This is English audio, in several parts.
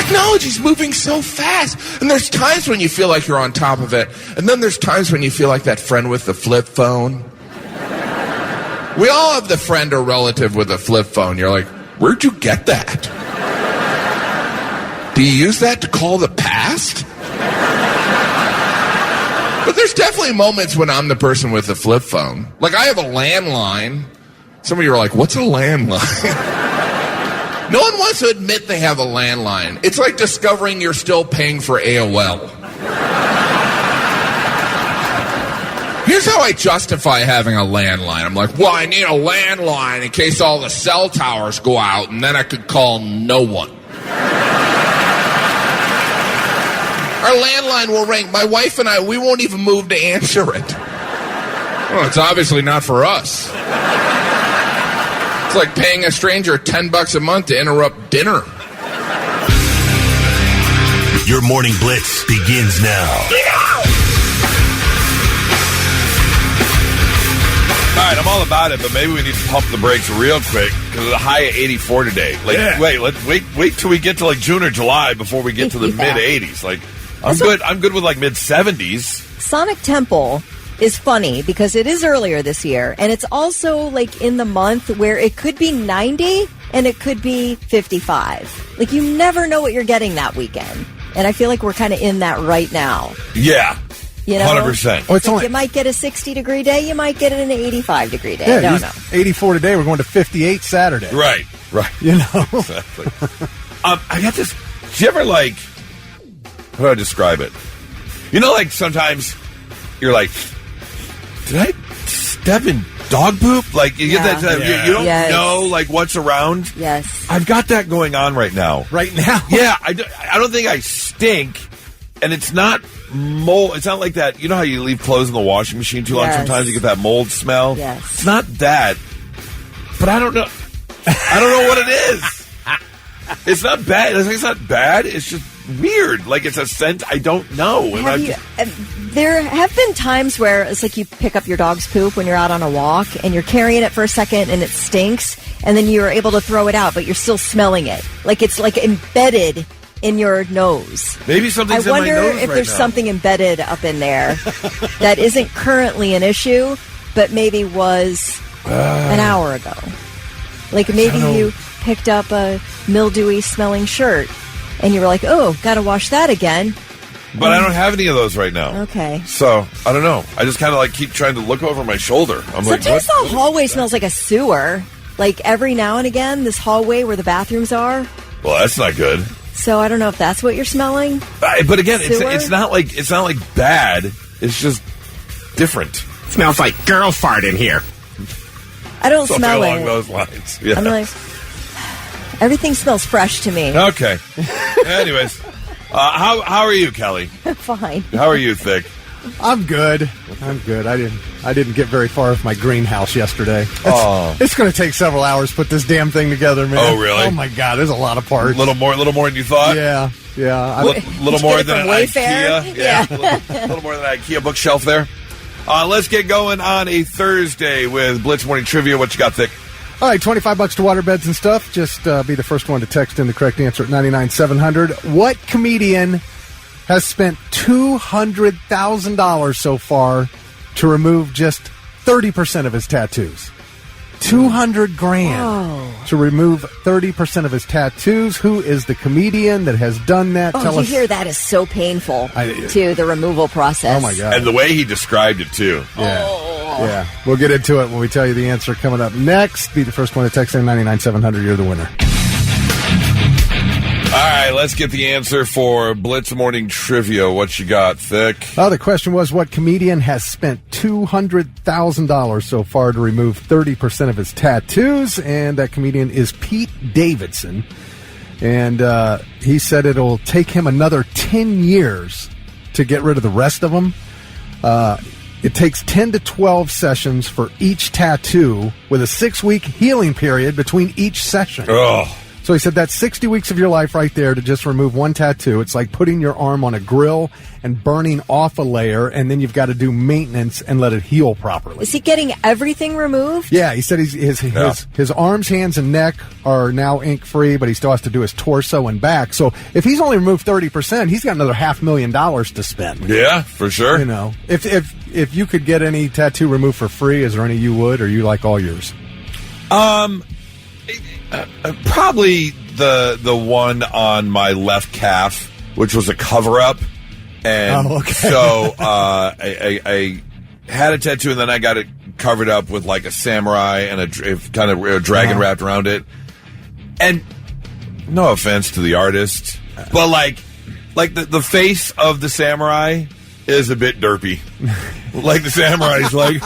Technology's moving so fast. And there's times when you feel like you're on top of it. And then there's times when you feel like that friend with the flip phone. We all have the friend or relative with a flip phone. You're like, where'd you get that? Do you use that to call the past? But there's definitely moments when I'm the person with the flip phone. Like, I have a landline. Some of you are like, what's a landline? No one wants to admit they have a landline. It's like discovering you're still paying for AOL. Here's how I justify having a landline. I'm like, well, I need a landline in case all the cell towers go out, and then I could call no one. Our landline will ring. My wife and I, we won't even move to answer it. Well, it's obviously not for us. It's like paying a stranger $10 a month to interrupt dinner. Your morning blitz begins now. All right, I'm all about it, but maybe we need to pump the brakes real quick because it's a high of 84 today. Like, wait till we get to like June or July before we get to the mid 80s. Like, I'm good with like mid 70s. Sonic Temple is funny because it is earlier this year, and it's also like in the month where it could be 90 and it could be 55. Like, you never know what you're getting that weekend, and I feel like we're kind of in that right now. Yeah. You know, 100%. Oh, it's like you might get a 60-degree day. You might get an 85-degree day. Yeah, I don't know. 84 today. We're going to 58 Saturday. Right. You know? Exactly. I got this. Do you ever, like, how do I describe it? You know, like, sometimes you're like, did I step in dog poop? Like, you get that, you don't know, like, what's around. Yes. I've got that going on right now. Right now? Yeah. I don't think I stink. And it's not mold. It's not like that. You know how you leave clothes in the washing machine too long? Yes. Sometimes you get that mold smell. Yes. It's not that. But I don't know. I don't know what it is. It's not bad. It's not bad. It's just weird. Like, it's a scent I don't know. There have been times where it's like you pick up your dog's poop when you're out on a walk and you're carrying it for a second and it stinks, and then you're able to throw it out, but you're still smelling it. Like, it's like embedded in your nose. Maybe something's in my nose I wonder if there's something embedded up in there that isn't currently an issue, but maybe was an hour ago. Like, maybe you picked up a mildewy smelling shirt and you were like, oh, gotta wash that again. But I don't have any of those right now. Okay. So, I don't know. I just kind of like keep trying to look over my shoulder. I'm Sometimes the hallway smells like a sewer. Like, every now and again, this hallway where the bathrooms are. Well, that's not good. So I don't know if that's what you're smelling. But again, it's not like bad. It's just different. Smells like girl fart in here. I don't smell along it. those lines. Yeah. I'm like, everything smells fresh to me. Okay. Anyways, how are you, Kelly? Fine. How are you, Thick? I'm good. I didn't get very far with my greenhouse yesterday. It's going to take several hours to put this damn thing together, man. Oh, really? Oh, my God. There's a lot of parts. A little more than you thought? Yeah. Little more than an Wayfair? IKEA. Yeah. A little more than an IKEA bookshelf there. Let's get going on a Thursday with Blitz Morning Trivia. What you got, Thick? All right, $25 to waterbeds and stuff. Just be the first one to text in the correct answer at 99700. What comedian has spent $200,000 so far to remove just 30% of his tattoos? $200,000 to remove 30% of his tattoos. Who is the comedian that has done that? Tell us. Hear that is so painful to the removal process. Oh, my God. And the way he described it, too. Yeah. We'll get into it when we tell you the answer coming up next. Be the first one to text in 99700. You're the winner. All right, let's get the answer for Blitz Morning Trivia. What you got, Thick? The question was, what comedian has spent $200,000 so far to remove 30% of his tattoos? And that comedian is Pete Davidson. And he said it'll take him another 10 years to get rid of the rest of them. It takes 10 to 12 sessions for each tattoo with a 6-week healing period between each session. Oh. So he said that's 60 weeks of your life right there to just remove one tattoo. It's like putting your arm on a grill and burning off a layer, and then you've got to do maintenance and let it heal properly. Is he getting everything removed? Yeah, he said his arms, hands, and neck are now ink-free, but he still has to do his torso and back. So if he's only removed 30%, he's got another $500,000 to spend. Yeah, for sure. You know, if you could get any tattoo removed for free, is there any you would, or you like all yours? Probably the one on my left calf, which was a cover-up. And so I had a tattoo, and then I got it covered up with like a samurai and a kind of a dragon wrapped around it. And no offense to the artist, but like the face of the samurai is a bit derpy. Like the samurai's like,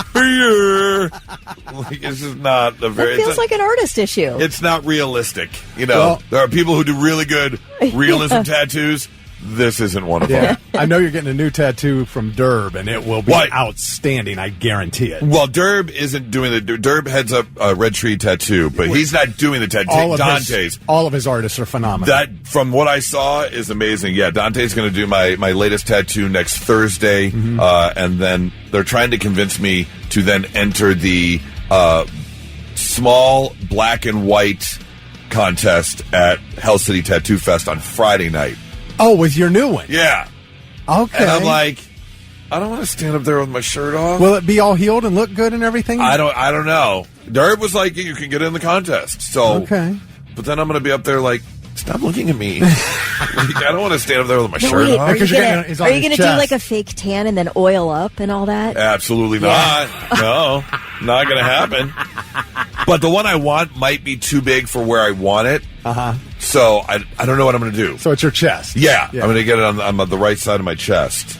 like it's just not a very. It feels like an artist issue. It's not realistic. You know, there are people who do really good realism tattoos. This isn't one of them. I know you're getting a new tattoo from Derb, and it will be outstanding. I guarantee it. Well, Derb isn't doing the. Derb heads up a Red Tree Tattoo, but he's not doing the tattoo. Dante's. All of his artists are phenomenal. That, from what I saw, is amazing. Yeah, Dante's going to do my latest tattoo next Thursday, and then they're trying to convince me to then enter the small black and white contest at Hell City Tattoo Fest on Friday night. Oh, with your new one? Yeah. Okay. And I'm like, I don't want to stand up there with my shirt off. Will it be all healed and look good and everything? I don't know. Derb was like, you can get in the contest. So, okay. But then I'm going to be up there like, stop looking at me. I don't want to stand up there with my shirt wait, off. Are you going to do like a fake tan and then oil up and all that? Absolutely not. No, not going to happen. But the one I want might be too big for where I want it. So I don't know what I'm going to do. So it's your chest. Yeah. I'm going to get it on the right side of my chest.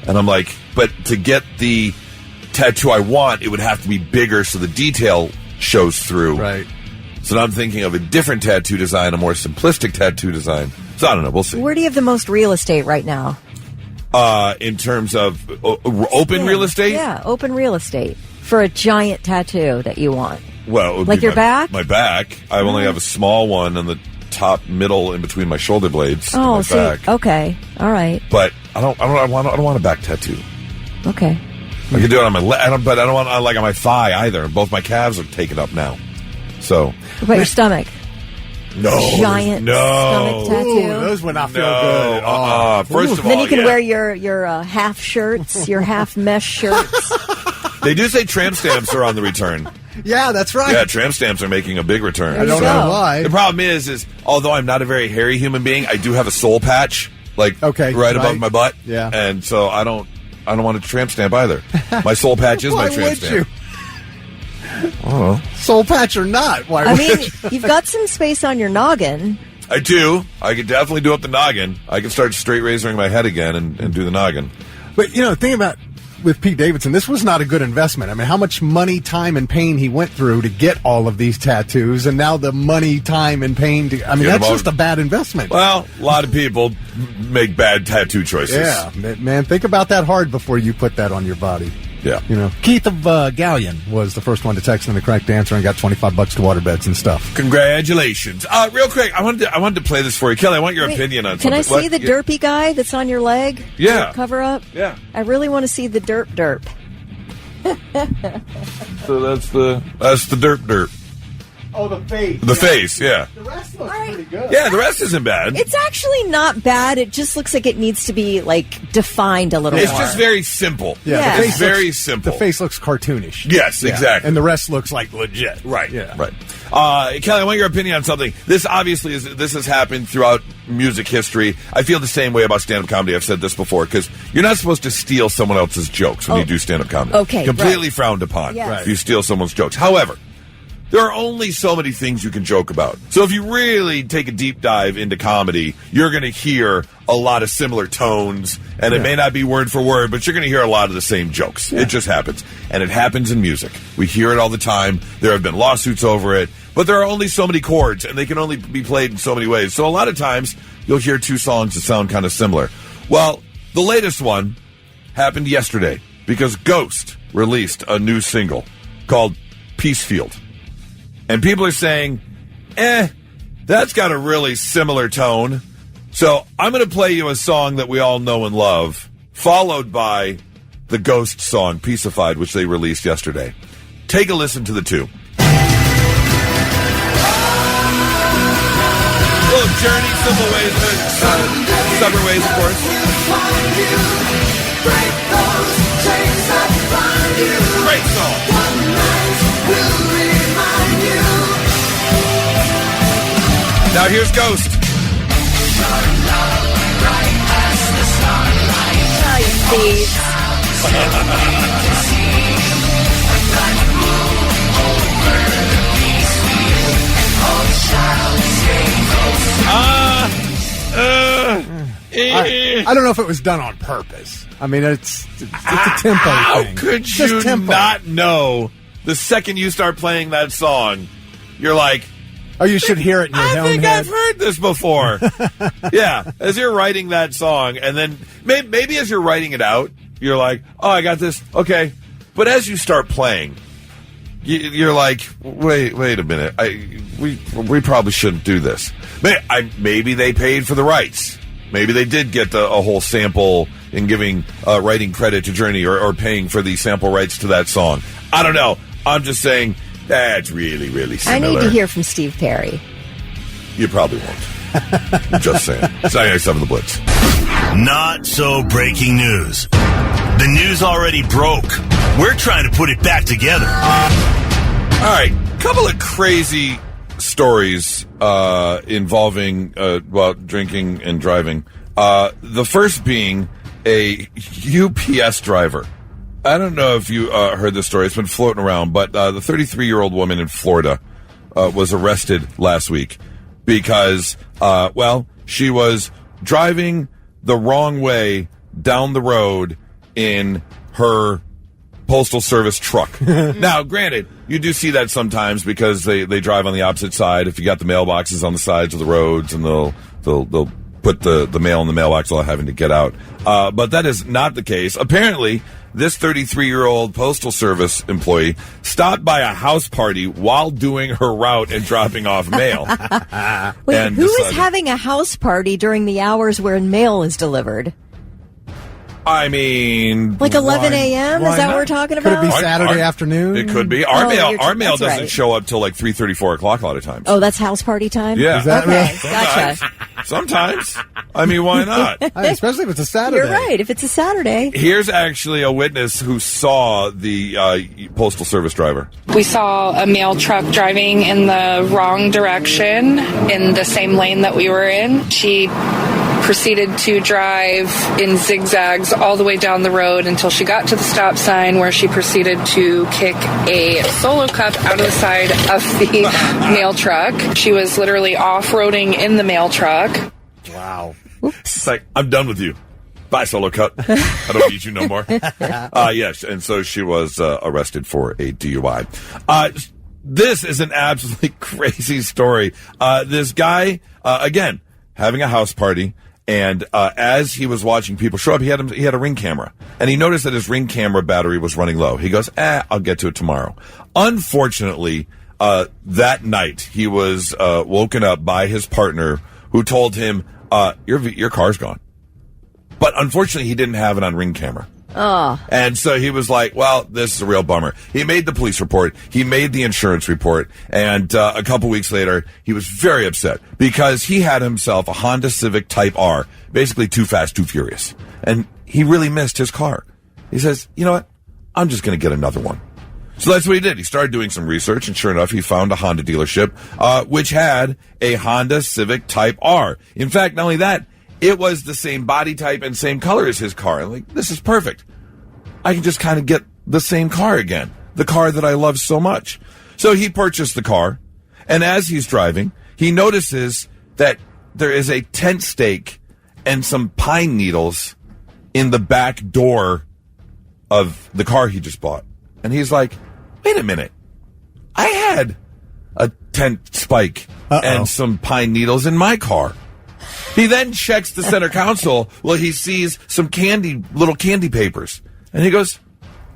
And I'm like, but to get the tattoo I want, it would have to be bigger so the detail shows through. Right. So now I'm thinking of a different tattoo design, a more simplistic tattoo design. So I don't know. We'll see. Where do you have the most real estate right now? In terms of open real estate? Yeah, open real estate for a giant tattoo that you want. Well, it would like be your back? My back. I only have a small one on the top middle in between my shoulder blades. Oh, my back. Okay, all right. But I don't want a back tattoo. Okay. I can do it on my leg, but I don't want it on my thigh either. Both my calves are taken up now. So. What about your stomach? No. Giant stomach tattoo. Ooh, those would not feel good at all. First of all, then you can wear your half shirts, your half mesh shirts. They do say tramp stamps are on the return. Yeah, that's right. Yeah, tramp stamps are making a big return. I don't know why. The problem is although I'm not a very hairy human being, I do have a soul patch, right above my butt. Yeah. And so I don't want a tramp stamp either. My soul patch is my tramp stamp. You? Oh, soul patch or not? Why? I mean, you've got some space on your noggin. I do. I could definitely do up the noggin. I can start straight razoring my head again and do the noggin. But think about with Pete Davidson, this was not a good investment. I mean, how much money, time, and pain he went through to get all of these tattoos, and now the money, time, and pain that's just a bad investment. Well, a lot of people make bad tattoo choices. Yeah, man, think about that hard before you put that on your body. Yeah. Keith of Galleon was the first one to text in the correct answer and got $25 to waterbeds and stuff. Congratulations. Real quick, I wanted to play this for you. Kelly, I want your opinion on something. Can I see the derpy guy that's on your leg? Yeah. Cover up? Yeah. I really want to see the derp. So that's the derp. Oh, the face. The face, yeah. The rest looks pretty good. Yeah, the rest isn't bad. It's actually not bad. It just looks like it needs to be defined a little more. It's just very simple. Yeah. The face very simple. The face looks cartoonish. Yes, exactly. And the rest looks like legit. Right. Yeah. Right. Kelly, I want your opinion on something. This obviously this has happened throughout music history. I feel the same way about stand-up comedy. I've said this before, because you're not supposed to steal someone else's jokes when you do stand-up comedy. Okay, completely frowned upon Yes. if you steal someone's jokes. However, there are only so many things you can joke about. So if you really take a deep dive into comedy, you're going to hear a lot of similar tones, and it may not be word for word, but you're going to hear a lot of the same jokes. Yeah. It just happens. And it happens in music. We hear it all the time. There have been lawsuits over it, but there are only so many chords, and they can only be played in so many ways. So a lot of times, you'll hear two songs that sound kind of similar. Well, the latest one happened yesterday, because Ghost released a new single called Peacefield. And people are saying, that That's got a really similar tone. So I'm going to play you a song that we all know and love, followed by the Ghost song, Peacified, which they released yesterday. Take a listen to the two. Little Journey, Simple Ways, Separate Ways, of course. Great song. Now here's Ghost. Oh, you thieves. I don't know if it was done on purpose. I mean, it's a tempo How thing. could It's just you tempo. not know the second you start playing that song? You're like, Oh, you should hear it in your I own think head. I've heard this before. Yeah, as you're writing that song, and then maybe as you're writing it out, you're like, oh, I got this. Okay. But as you start playing, you're like, wait a minute. We probably shouldn't do this. Maybe they paid for the rights. Maybe they did get a whole sample in giving writing credit to Journey or paying for the sample rights to that song. I don't know. I'm just saying that's really, really similar. I need to hear from Steve Perry. You probably won't. I'm just saying. It's 99.7 The Blitz. Not so breaking news. The news already broke. We're trying to put it back together. All right, couple of crazy stories involving drinking and driving. The first being a UPS driver. I don't know if you heard this story. It's been floating around, but the 33-year-old woman in Florida was arrested last week because, she was driving the wrong way down the road in her Postal Service truck. Now, granted, you do see that sometimes because they drive on the opposite side. If you got the mailboxes on the sides of the roads, and they'll put the mail in the mailbox without having to get out. But that is not the case. Apparently, this 33-year-old Postal Service employee stopped by a house party while doing her route and dropping off mail. Wait, And who is decided- having a house party during the hours when mail is delivered? I mean, Like 11 a.m.? Is why that not? what we're talking Could it about? be Saturday afternoon? It could be. Our Oh, mail that's doesn't right. show up till like 3:30, 4 o'clock a lot of times. Oh, that's house party time? Yeah. Is that Okay, right? gotcha. Sometimes. I mean, why not? Especially if it's a Saturday. You're right. If it's a Saturday. Here's actually a witness who saw the Postal Service driver. We saw a mail truck driving in the wrong direction in the same lane that we were in. She proceeded to drive in zigzags all the way down the road until she got to the stop sign, where she proceeded to kick a Solo Cup out of the side of the mail truck. She was literally off-roading in the mail truck. Wow. It's like, I'm done with you. Bye, Solo Cup. I don't need you no more. Yes, and so she was arrested for a DUI. This is an absolutely crazy story. This guy, again, having a house party, and as he was watching people show up, he had a Ring camera, and he noticed that his Ring camera battery was running low. He goes, I'll get to it tomorrow. Unfortunately, that night, he was woken up by his partner, who told him, your car's gone. But unfortunately, he didn't have it on Ring camera. Oh. And so he was like, well, this is a real bummer. He made the police report. He made the insurance report. And a couple weeks later, he was very upset because he had himself a Honda Civic Type R, basically Too Fast, Too Furious. And he really missed his car. He says, you know what? I'm just going to get another one. So that's what he did. He started doing some research, and sure enough, he found a Honda dealership, which had a Honda Civic Type R. In fact, not only that, it was the same body type and same color as his car. I'm like, this is perfect. I can just kind of get the same car again, the car that I love so much. So he purchased the car, and as he's driving, he notices that there is a tent stake and some pine needles in the back door of the car he just bought. And he's like, wait a minute. I had a tent spike and some pine needles in my car. He then checks the center console. Well, he sees some little candy papers. And he goes,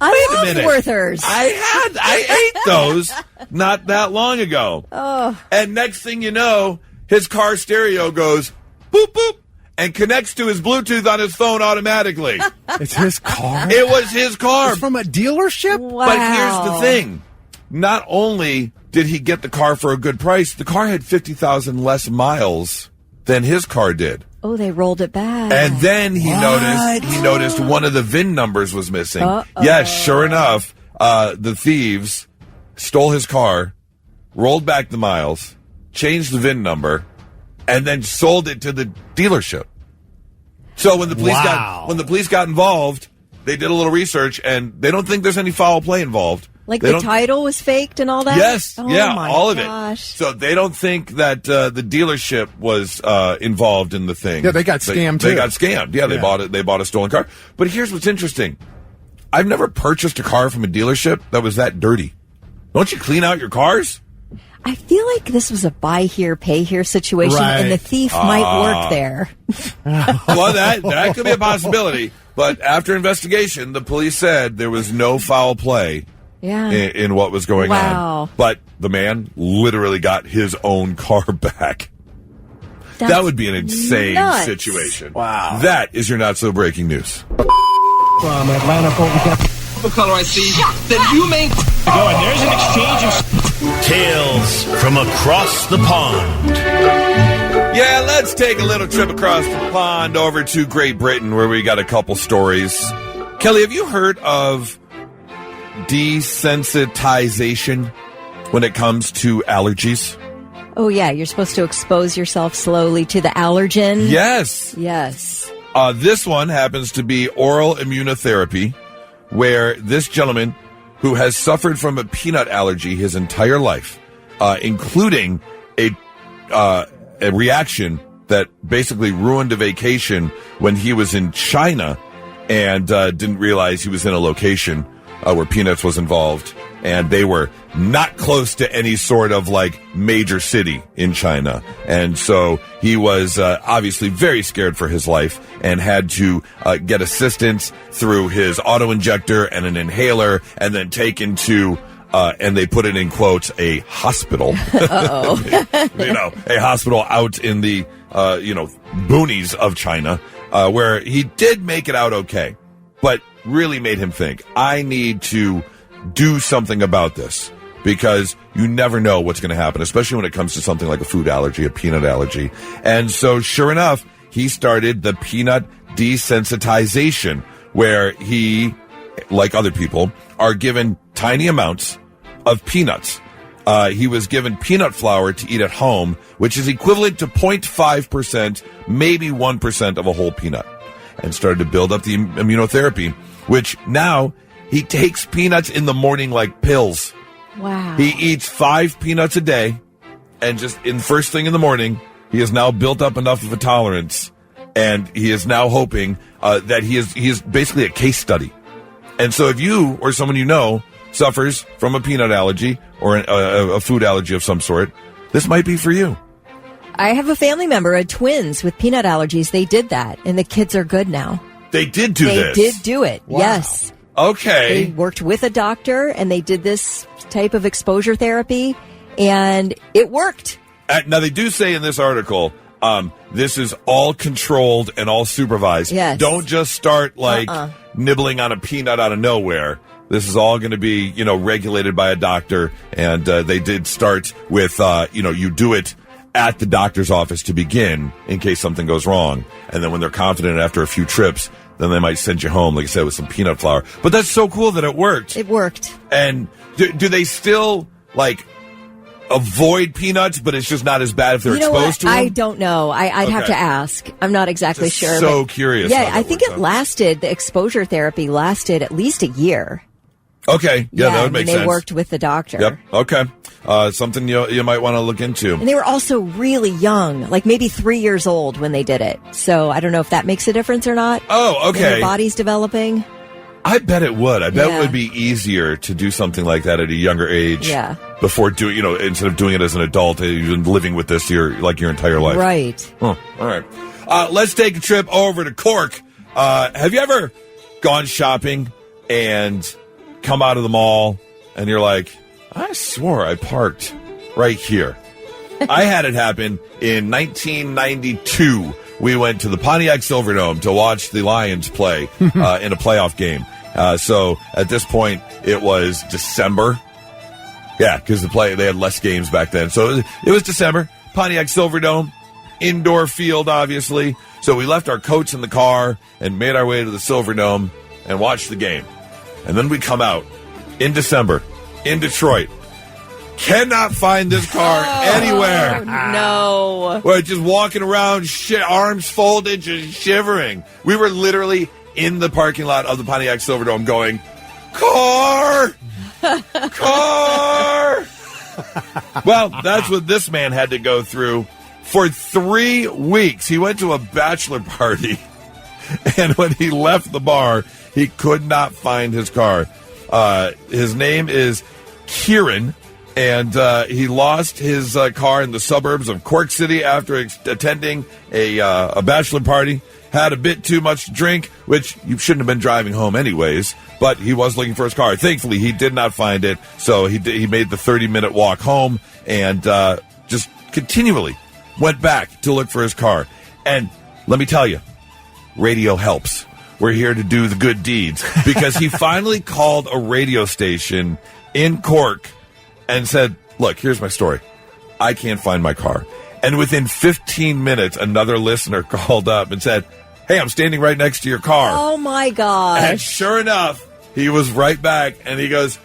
I wait a love minute. Werthers. I ate those not that long ago. Oh. And next thing you know, his car stereo goes boop, boop, and connects to his Bluetooth on his phone automatically. It's his car? It was his car. It's from a dealership? Wow. But here's the thing. Not only did he get the car for a good price, the car had 50,000 less miles than his car did. Oh, they rolled it back. And then he noticed one of the VIN numbers was missing. Yes, sure enough, the thieves stole his car, rolled back the miles, changed the VIN number, and then sold it to the dealership. So when the police got involved, they did a little research, and they don't think there's any foul play involved. Like the title was faked and all that? Yes, oh, yeah, my all gosh. of it. So they don't think that the dealership was involved in the thing. Yeah, they got scammed too. They got scammed. Yeah, they bought it. They bought a stolen car. But here's what's interesting: I've never purchased a car from a dealership that was that dirty. Don't you clean out your cars? I feel like this was a buy here, pay here situation, and the thief might work there. Well, that could be a possibility. But after investigation, the police said there was no foul play. Yeah. In what was going on. But the man literally got his own car back. That would be an insane situation. Wow. That is your not so breaking news. From Atlanta, what color I see, then you may go, and there's an exchange of Tales from across the pond. Yeah, let's take a little trip across the pond over to Great Britain where we got a couple stories. Kelly, have you heard of desensitization when it comes to allergies? Oh, yeah, you're supposed to expose yourself slowly to the allergen. Yes. Yes. This one happens to be oral immunotherapy, where this gentleman who has suffered from a peanut allergy his entire life, including a reaction that basically ruined a vacation when he was in China and didn't realize he was in a location where peanuts was involved, and they were not close to any sort of like major city in China. And so he was obviously very scared for his life and had to get assistance through his auto injector and an inhaler, and then taken to and they put it in quotes, a hospital. A hospital out in the boonies of China, where he did make it out okay, but really made him think, I need to do something about this, because you never know what's going to happen, especially when it comes to something like a food allergy, a peanut allergy. And so sure enough, he started the peanut desensitization, where he, like other people, are given tiny amounts of peanuts. He was given peanut flour to eat at home, which is equivalent to 0.5%, maybe 1% of a whole peanut, and started to build up the immunotherapy, which now he takes peanuts in the morning like pills. Wow. He eats 5 peanuts a day, and just in first thing in the morning, he has now built up enough of a tolerance, and he is now hoping that he is basically a case study. And so if you or someone you know suffers from a peanut allergy or a food allergy of some sort, this might be for you. I have a family member, twins with peanut allergies. They did that, and the kids are good now. They did do this? They did do it, wow. Yes. Okay. They worked with a doctor, and they did this type of exposure therapy, and it worked. Now, they do say in this article, this is all controlled and all supervised. Yes. Don't just start, nibbling on a peanut out of nowhere. This is all going to be, regulated by a doctor, and they did start with, you do it at the doctor's office to begin in case something goes wrong. And then when they're confident after a few trips, then they might send you home, like I said, with some peanut flour. But that's so cool that it worked. It worked. And do they still, avoid peanuts, but it's just not as bad if they're exposed to them? I don't know. I'd have to ask. I'm not exactly sure. So curious. Yeah, I think the exposure therapy lasted at least a year. Okay. Yeah, that would make sense. They worked with the doctor. Yep. Okay. Something you might want to look into. And they were also really young, like maybe 3 years old when they did it. So I don't know if that makes a difference or not. Oh, okay. Their body's developing. I bet it would. I bet it would be easier to do something like that at a younger age. Yeah. Before doing, instead of doing it as an adult, you've been living with this your entire life. Right. Huh. All right. Let's take a trip over to Cork. Have you ever gone shopping and come out of the mall and you're like, I swore I parked right here? I had it happen in 1992. We went to the Pontiac Silverdome to watch the Lions play in a playoff game. So at this point, it was December. Yeah, because they had less games back then. So it was December. Pontiac Silverdome, indoor field, obviously. So we left our coats in the car and made our way to the Silverdome and watched the game. And then we come out in December in Detroit. Cannot find this car anywhere. No. We're just walking around, arms folded, just shivering. We were literally in the parking lot of the Pontiac Silverdome going, car! Car! Well, that's what this man had to go through for 3 weeks. He went to a bachelor party, and when he left the bar, he could not find his car. His name is Kieran, and he lost his car in the suburbs of Cork City after attending a bachelor party. Had a bit too much to drink, which you shouldn't have been driving home anyways, but he was looking for his car. Thankfully, he did not find it, so he made the 30-minute walk home and just continually went back to look for his car. And let me tell you, radio helps. We're here to do the good deeds, because he finally called a radio station in Cork and said, look, here's my story. I can't find my car. And within 15 minutes, another listener called up and said, hey, I'm standing right next to your car. Oh, my gosh. And sure enough, he was right back, and he goes,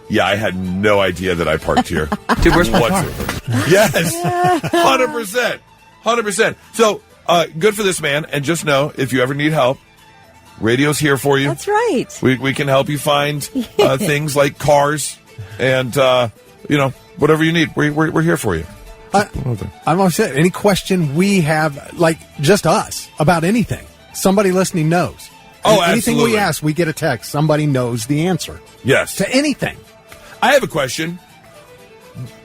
yeah, I had no idea that I parked here. Dude, where's my car? Yes, 100%. 100%. So, good for this man, and just know, if you ever need help, radio's here for you. That's right. We can help you find things like cars and, whatever you need. We're here for you. I'm upset. Any question we have, like just us, about anything, somebody listening knows. Oh, anything absolutely. we ask, we get a text. Somebody knows the answer. Yes. To anything. I have a question.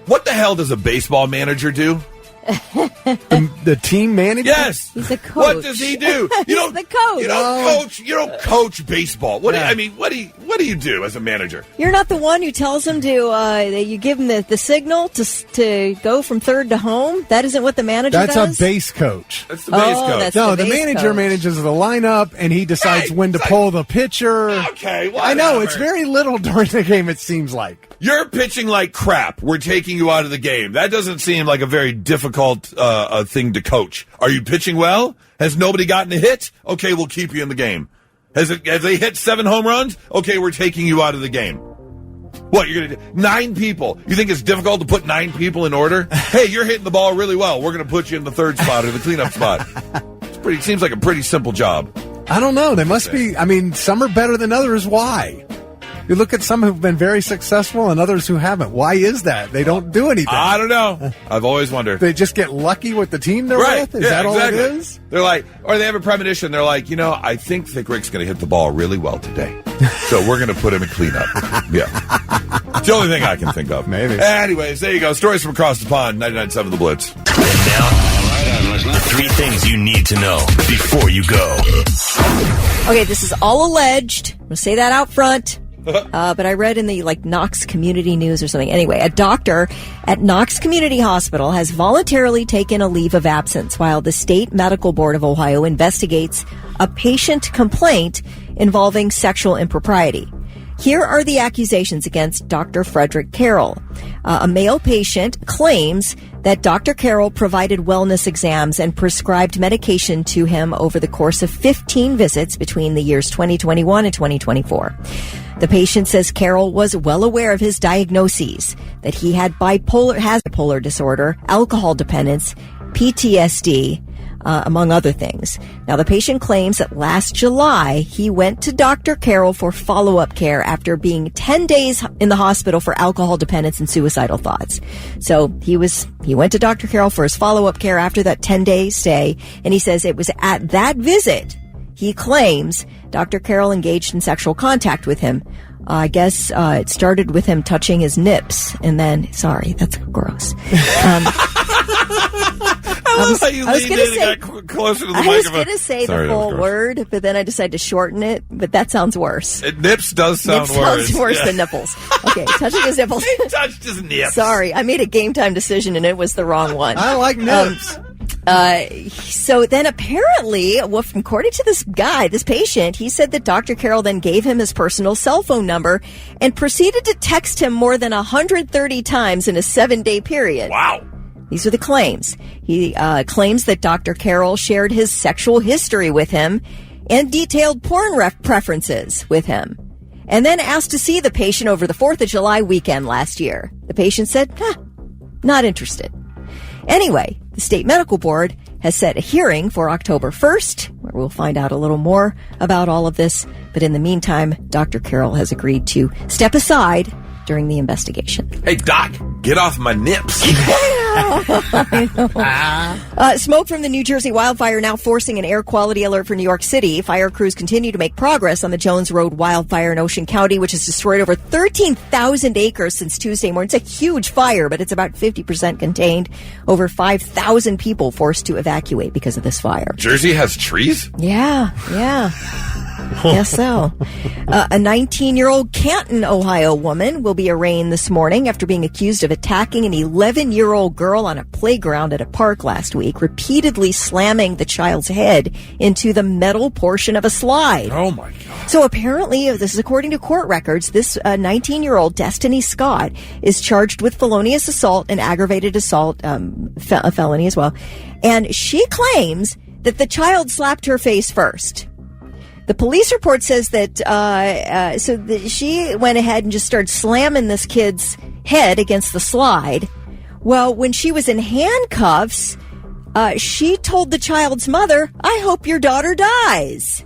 What the hell does a baseball manager do? The team manager? Yes. He's a coach. What does he do? He's the coach. You don't coach baseball. What do you do as a manager? You're not the one who tells him to, that you give him the signal to go from third to home? That isn't what the manager That's does? A base coach. That's the base coach. That's No, the the base manager coach. manages the lineup, and he decides Hey, when to it's pull the pitcher. Okay, whatever. I know, it's very little during the game, it seems like. You're pitching like crap. We're taking you out of the game. That doesn't seem like a very difficult thing to coach. Are you pitching well? Has nobody gotten a hit? Okay, we'll keep you in the game. Has they hit 7 home runs? Okay, we're taking you out of the game. What, you're going to do? 9 people. You think it's difficult to put 9 people in order? Hey, you're hitting the ball really well. We're going to put you in the third spot or the cleanup spot. It seems like a pretty simple job. I don't know. They must be, some are better than others. Why? You look at some who've been very successful and others who haven't. Why is that? They don't do anything. I don't know. I've always wondered. They just get lucky with the team they're Right. with? Is Yeah, that exactly. all it is? They're like, or they have a premonition. They're like, I think Thick Rick's going to hit the ball really well today. So we're going to put him in cleanup. Yeah. It's the only thing I can think of. Maybe. Anyways, there you go. Stories from across the pond, 99.7 The Blitz. And now, the 3 things you need to know before you go. Okay, this is all alleged. I'm going to say that out front. But I read in the Knox Community News or something. Anyway, a doctor at Knox Community Hospital has voluntarily taken a leave of absence while the State Medical Board of Ohio investigates a patient complaint involving sexual impropriety. Here are the accusations against Dr. Frederick Carroll. A male patient claims that Dr. Carroll provided wellness exams and prescribed medication to him over the course of 15 visits between the years 2021 and 2024. The patient says Carroll was well aware of his diagnoses, that he had bipolar disorder, alcohol dependence, PTSD, among other things. Now, the patient claims that last July, he went to Dr. Carroll for follow-up care after being 10 days in the hospital for alcohol dependence and suicidal thoughts. So he went to Dr. Carroll for his follow-up care after that 10-day stay, and he says it was at that visit, he claims, Dr. Carroll engaged in sexual contact with him. I guess it started with him touching his nips, and then, sorry, that's gross. I I love how you leaned in and got closer to the microphone. I was going to say the full word, but then I decided to shorten it, but that sounds worse. Nips does sound worse. Sounds worse than nipples. Okay, touching his nipples. He touched his nips. Sorry, I made a game time decision and it was the wrong one. I like nips. So then apparently, according to this patient, he said that Dr. Carroll then gave him his personal cell phone number and proceeded to text him more than 130 times in a 7-day period. Wow. These are the claims. He claims that Dr. Carroll shared his sexual history with him and detailed porn preferences with him, and then asked to see the patient over the 4th of July weekend last year. The patient said, not interested. Anyway, the state medical board has set a hearing for October 1st, where we'll find out a little more about all of this. But in the meantime, Dr. Carroll has agreed to step aside during the investigation. Hey, Doc, get off my nips. Smoke from the New Jersey wildfire now forcing an air quality alert for New York City. Fire crews continue to make progress on the Jones Road wildfire in Ocean County, which has destroyed over 13,000 acres since Tuesday morning. It's a huge fire, but it's about 50% contained. Over 5,000 people forced to evacuate because of this fire. Jersey has trees? Yeah. Guess so. A 19-year-old Canton, Ohio woman will be arraigned this morning after being accused of attacking an 11-year-old girl on a playground at a park last week, repeatedly slamming the child's head into the metal portion of a slide. Oh, my God. So apparently, this is according to court records, this 19-year-old Destiny Scott is charged with felonious assault and aggravated assault, a felony as well. And she claims that the child slapped her face first. The police report says that she went ahead and just started slamming this kid's head against the slide. Well, when she was in handcuffs, she told the child's mother, "I hope your daughter dies."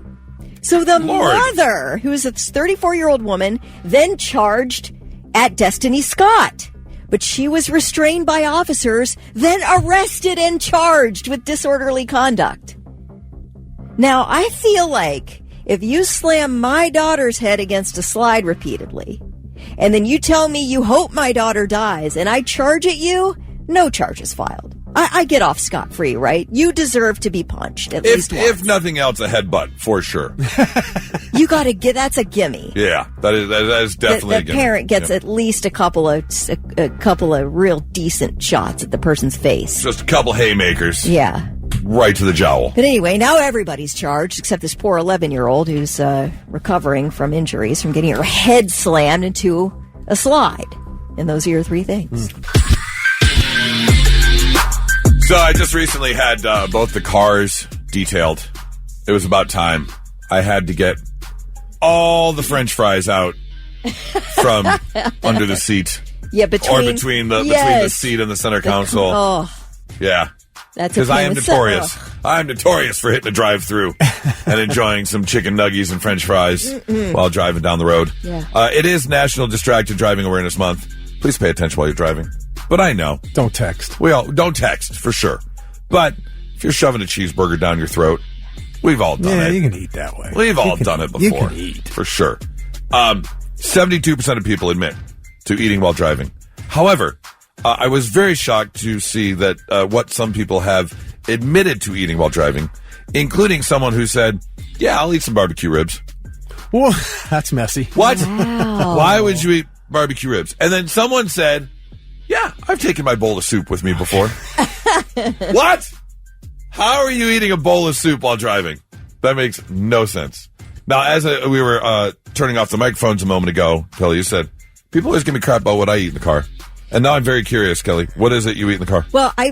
So the mother, who is a 34-year-old woman, then charged at Destiny Scott. But she was restrained by officers, then arrested and charged with disorderly conduct. Now, I feel like if you slam my daughter's head against a slide repeatedly, and then you tell me you hope my daughter dies, and I charge at you, no charges filed. I get off scot-free, right? You deserve to be punched at least once. If nothing else, a headbutt, for sure. You gotta get, that's a gimme. Yeah, that is definitely a the gimme. parent gets at least a couple of real decent shots at the person's face. Just a couple haymakers. Yeah. Right to the jowl. But anyway, now everybody's charged except this poor 11-year-old who's recovering from injuries from getting her head slammed into a slide. And those are your three things. So I just recently had both the cars detailed. It was about time. I had to get all the French fries out from under the seat. Yeah, between the seat and the center console. Oh. Yeah. That's because I am notorious. I'm notorious for hitting a drive-through and enjoying some chicken nuggies and French fries while driving down the road. Yeah. It is National Distracted Driving Awareness Month. Please pay attention while you're driving. But I know. Don't text. Don't text, for sure. But if you're shoving a cheeseburger down your throat, we've all done it. Yeah, you can eat that way. We've all done it before. You can eat. For sure. 72% of people admit to eating while driving. However, I was very shocked to see that what some people have admitted to eating while driving, including someone who said, "Yeah, I'll eat some barbecue ribs." Well, that's messy. What? Wow. Why would you eat barbecue ribs? And then someone said, "Yeah, I've taken my bowl of soup with me before." What? How are you eating a bowl of soup while driving? That makes no sense. Now, as we were turning off the microphones a moment ago, Kelly, you said, people always give me crap about what I eat in the car. And now I'm very curious, Kelly. What is it you eat in the car? Well, I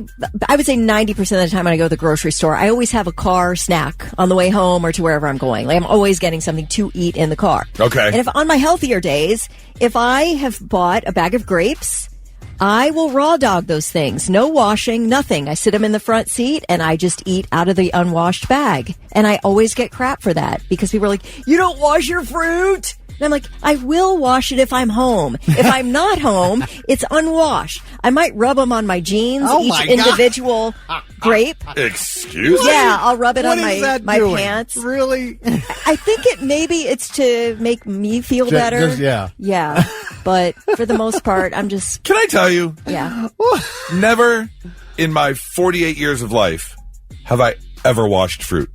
would say 90% of the time when I go to the grocery store, I always have a car snack on the way home or to wherever I'm going. Like, I'm always getting something to eat in the car. Okay. And if on my healthier days, if I have bought a bag of grapes, I will raw dog those things. No washing, nothing. I sit them in the front seat and I just eat out of the unwashed bag. And I always get crap for that because people are like, "You don't wash your fruit." And I'm like, I will wash it if I'm home. If I'm not home, it's unwashed. I might rub them on my jeans, each individual grape. Excuse me? Yeah, I'll rub it on my doing? pants. Really? I think it's to make me feel better. Yeah. Yeah. But for the most part, I'm just... Can I tell you? Yeah. Never in my 48 years of life have I ever washed fruit.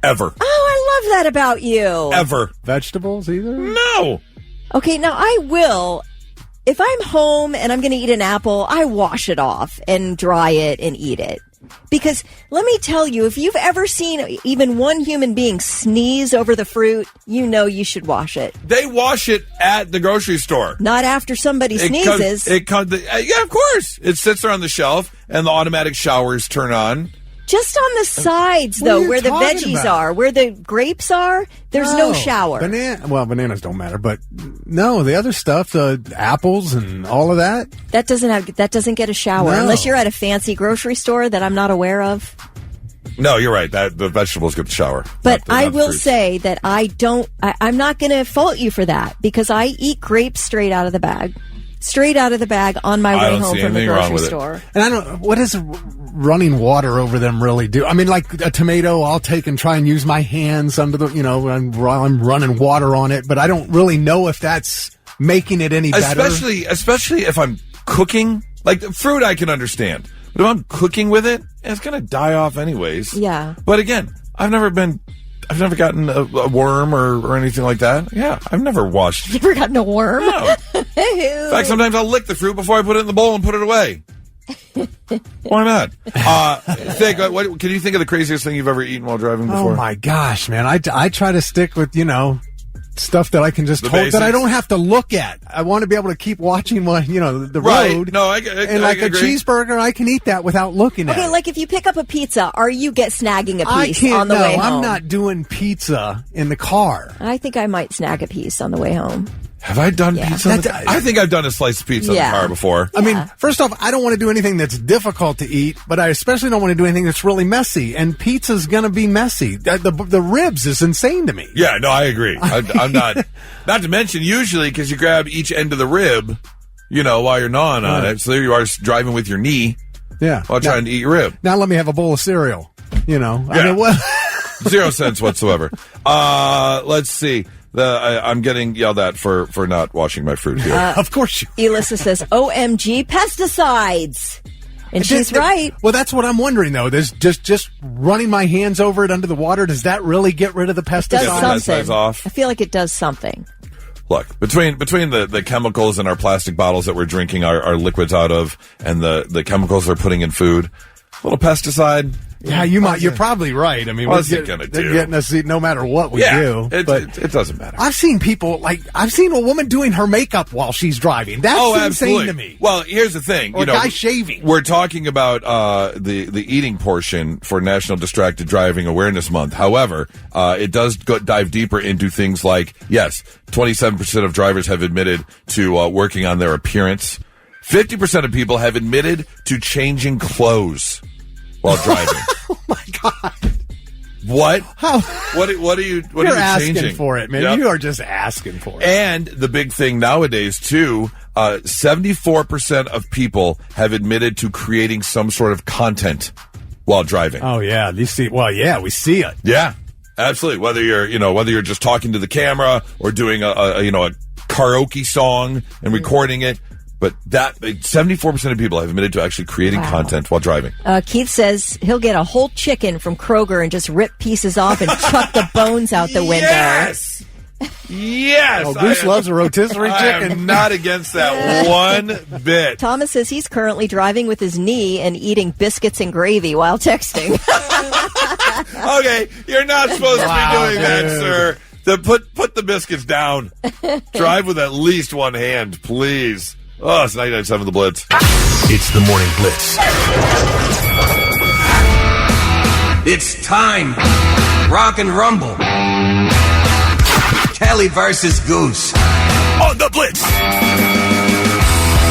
Ever. Oh, I love that about you. Ever. Vegetables either? No. Okay, now I will. If I'm home and I'm going to eat an apple, I wash it off and dry it and eat it. Because let me tell you, if you've ever seen even one human being sneeze over the fruit, you know you should wash it. They wash it at the grocery store. Not after somebody sneezes. Yeah, of course. It sits there on the shelf, and the automatic showers turn on. Just on the sides, What are though, you where the talking veggies about? are, where the grapes are, there's no shower. Bananas don't matter, but no, the other stuff, the apples and all of that. That doesn't get a shower No. unless you're at a fancy grocery store that I'm not aware of. No, you're right. The vegetables get the shower. But not I the will fruits. say that I'm not going to fault you for that because I eat grapes straight out of the bag. Straight out of the bag on my way home from the grocery store. And I don't. What does running water over them really do? I mean, like a tomato, I'll take and try and use my hands under the, while I'm running water on it. But I don't really know if that's making it any better. Especially if I'm cooking. Like fruit, I can understand. But if I'm cooking with it, it's going to die off anyways. Yeah. But again, I've never gotten a worm or anything like that. Yeah, I've never washed. You ever gotten a worm? No. In fact, sometimes I'll lick the fruit before I put it in the bowl and put it away. Why not? What can you think of the craziest thing you've ever eaten while driving before? Oh my gosh, man! I try to stick with stuff that I can just The hold, that I basics. don't have to look at. I want to be able to keep watching the Right. road. No, I and like a agree. cheeseburger, I can eat that without looking at Okay, it. like if you pick up a pizza, are you snagging a I piece can't. on the way home? I'm not doing pizza in the car. I think I might snag a piece on the way home. Have I done Yeah. pizza? I think I've done a slice of pizza in Yeah. the car before. I mean, first off, I don't want to do anything that's difficult to eat, but I especially don't want to do anything that's really messy. And pizza's going to be messy. The ribs is insane to me. Yeah, no, I agree. I'm not. Not to mention, usually, because you grab each end of the rib, while you're gnawing on it. So there you are driving with your knee Yeah. while trying to eat your rib. Now let me have a bowl of cereal. I mean, what? 0 cents whatsoever. Let's see. I'm getting yelled at for not washing my fruit here. Of course you. Elissa says, OMG, pesticides. And she's right. Well, that's what I'm wondering, though. There's just running my hands over it under the water. Does that really get rid of the Does Get the pesticides? something. pesticides off. I feel like it does something. Look, between the chemicals in our plastic bottles that we're drinking our liquids out of and the chemicals they're putting in food, a little pesticide. Yeah, you're probably right. I mean, What's it gonna they're do? getting us no matter what we do. But it doesn't matter. I've seen people I've seen a woman doing her makeup while she's driving. That's insane absolutely. to me. Well, here's the thing. Or a guy shaving. We're talking about the eating portion for National Distracted Driving Awareness Month. However, it does dive deeper into things like, yes, 27% of drivers have admitted to working on their appearance. 50% of people have admitted to changing clothes while driving. Oh my God! What? How? What are you You're asking changing? for it, man. Yep. You are just asking for it. And the big thing nowadays, too, 74% of people have admitted to creating some sort of content while driving. Oh yeah, you see? Well, yeah, we see it. Yeah, absolutely. Whether you're just talking to the camera or doing a karaoke song and recording it. But 74% of people have admitted to actually creating content while driving. Keith says he'll get a whole chicken from Kroger and just rip pieces off and chuck the bones out the window. Yes! Yes! Oh, Goose loves a rotisserie I chicken. am not against that one bit. Thomas says he's currently driving with his knee and eating biscuits and gravy while texting. Okay, you're not supposed to be doing that, dude. sir. Put the biscuits down. Drive with at least one hand, please. Oh, it's 99.7 The Blitz. It's the Morning Blitz. It's time. Rock and rumble. Kelly versus Goose. On the Blitz.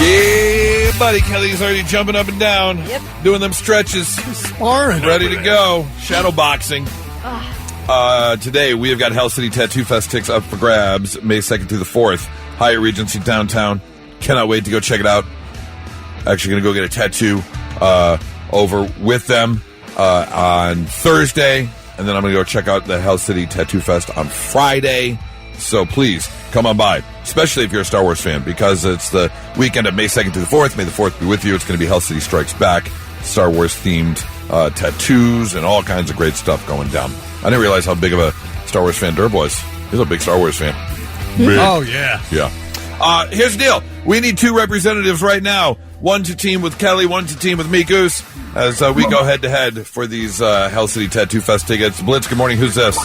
Yeah, buddy. Kelly's already jumping up and down. Yep. Doing them stretches. Sparring. Ready to go. Shadow boxing. Today, we have got Hell City Tattoo Fest tickets up for grabs May 2nd through the 4th. Hyatt Regency downtown. Cannot wait to go check it out. Actually going to go get a tattoo over with them on Thursday. And then I'm going to go check out the Hell City Tattoo Fest on Friday. So please, come on by. Especially if you're a Star Wars fan, because it's the weekend of May 2nd through the 4th. May the 4th be with you. It's going to be Hell City Strikes Back. Star Wars themed tattoos and all kinds of great stuff going down. I didn't realize how big of a Star Wars fan Derb was. He's a big Star Wars fan. Big. Oh, yeah. Yeah. Here's the deal. We need 2 representatives right now. One to team with Kelly, one to team with me, Goose, as we go head-to-head for these Hell City Tattoo Fest tickets. Blitz, good morning. Who's this?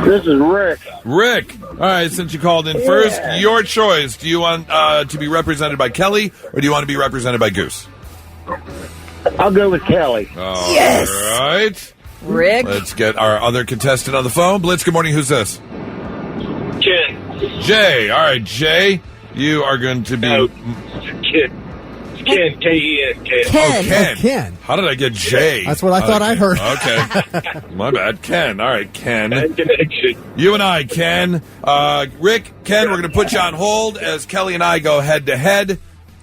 This is Rick. Rick. All right, since you called in first, your choice. Do you want to be represented by Kelly, or do you want to be represented by Goose? I'll go with Kelly. Yes. All right. Rick. Let's get our other contestant on the phone. Blitz, good morning. Who's this? Ken. Jay. All right, Jay, you are going to be... Ken. Ken. K-E-N. Ken. Ken. Ken. How did I get Jay? That's what I thought I heard. Okay. My bad. Ken. All right, Ken. Connection. You and I, Ken. Rick, Ken, we're going to put you on hold as Kelly and I go head-to-head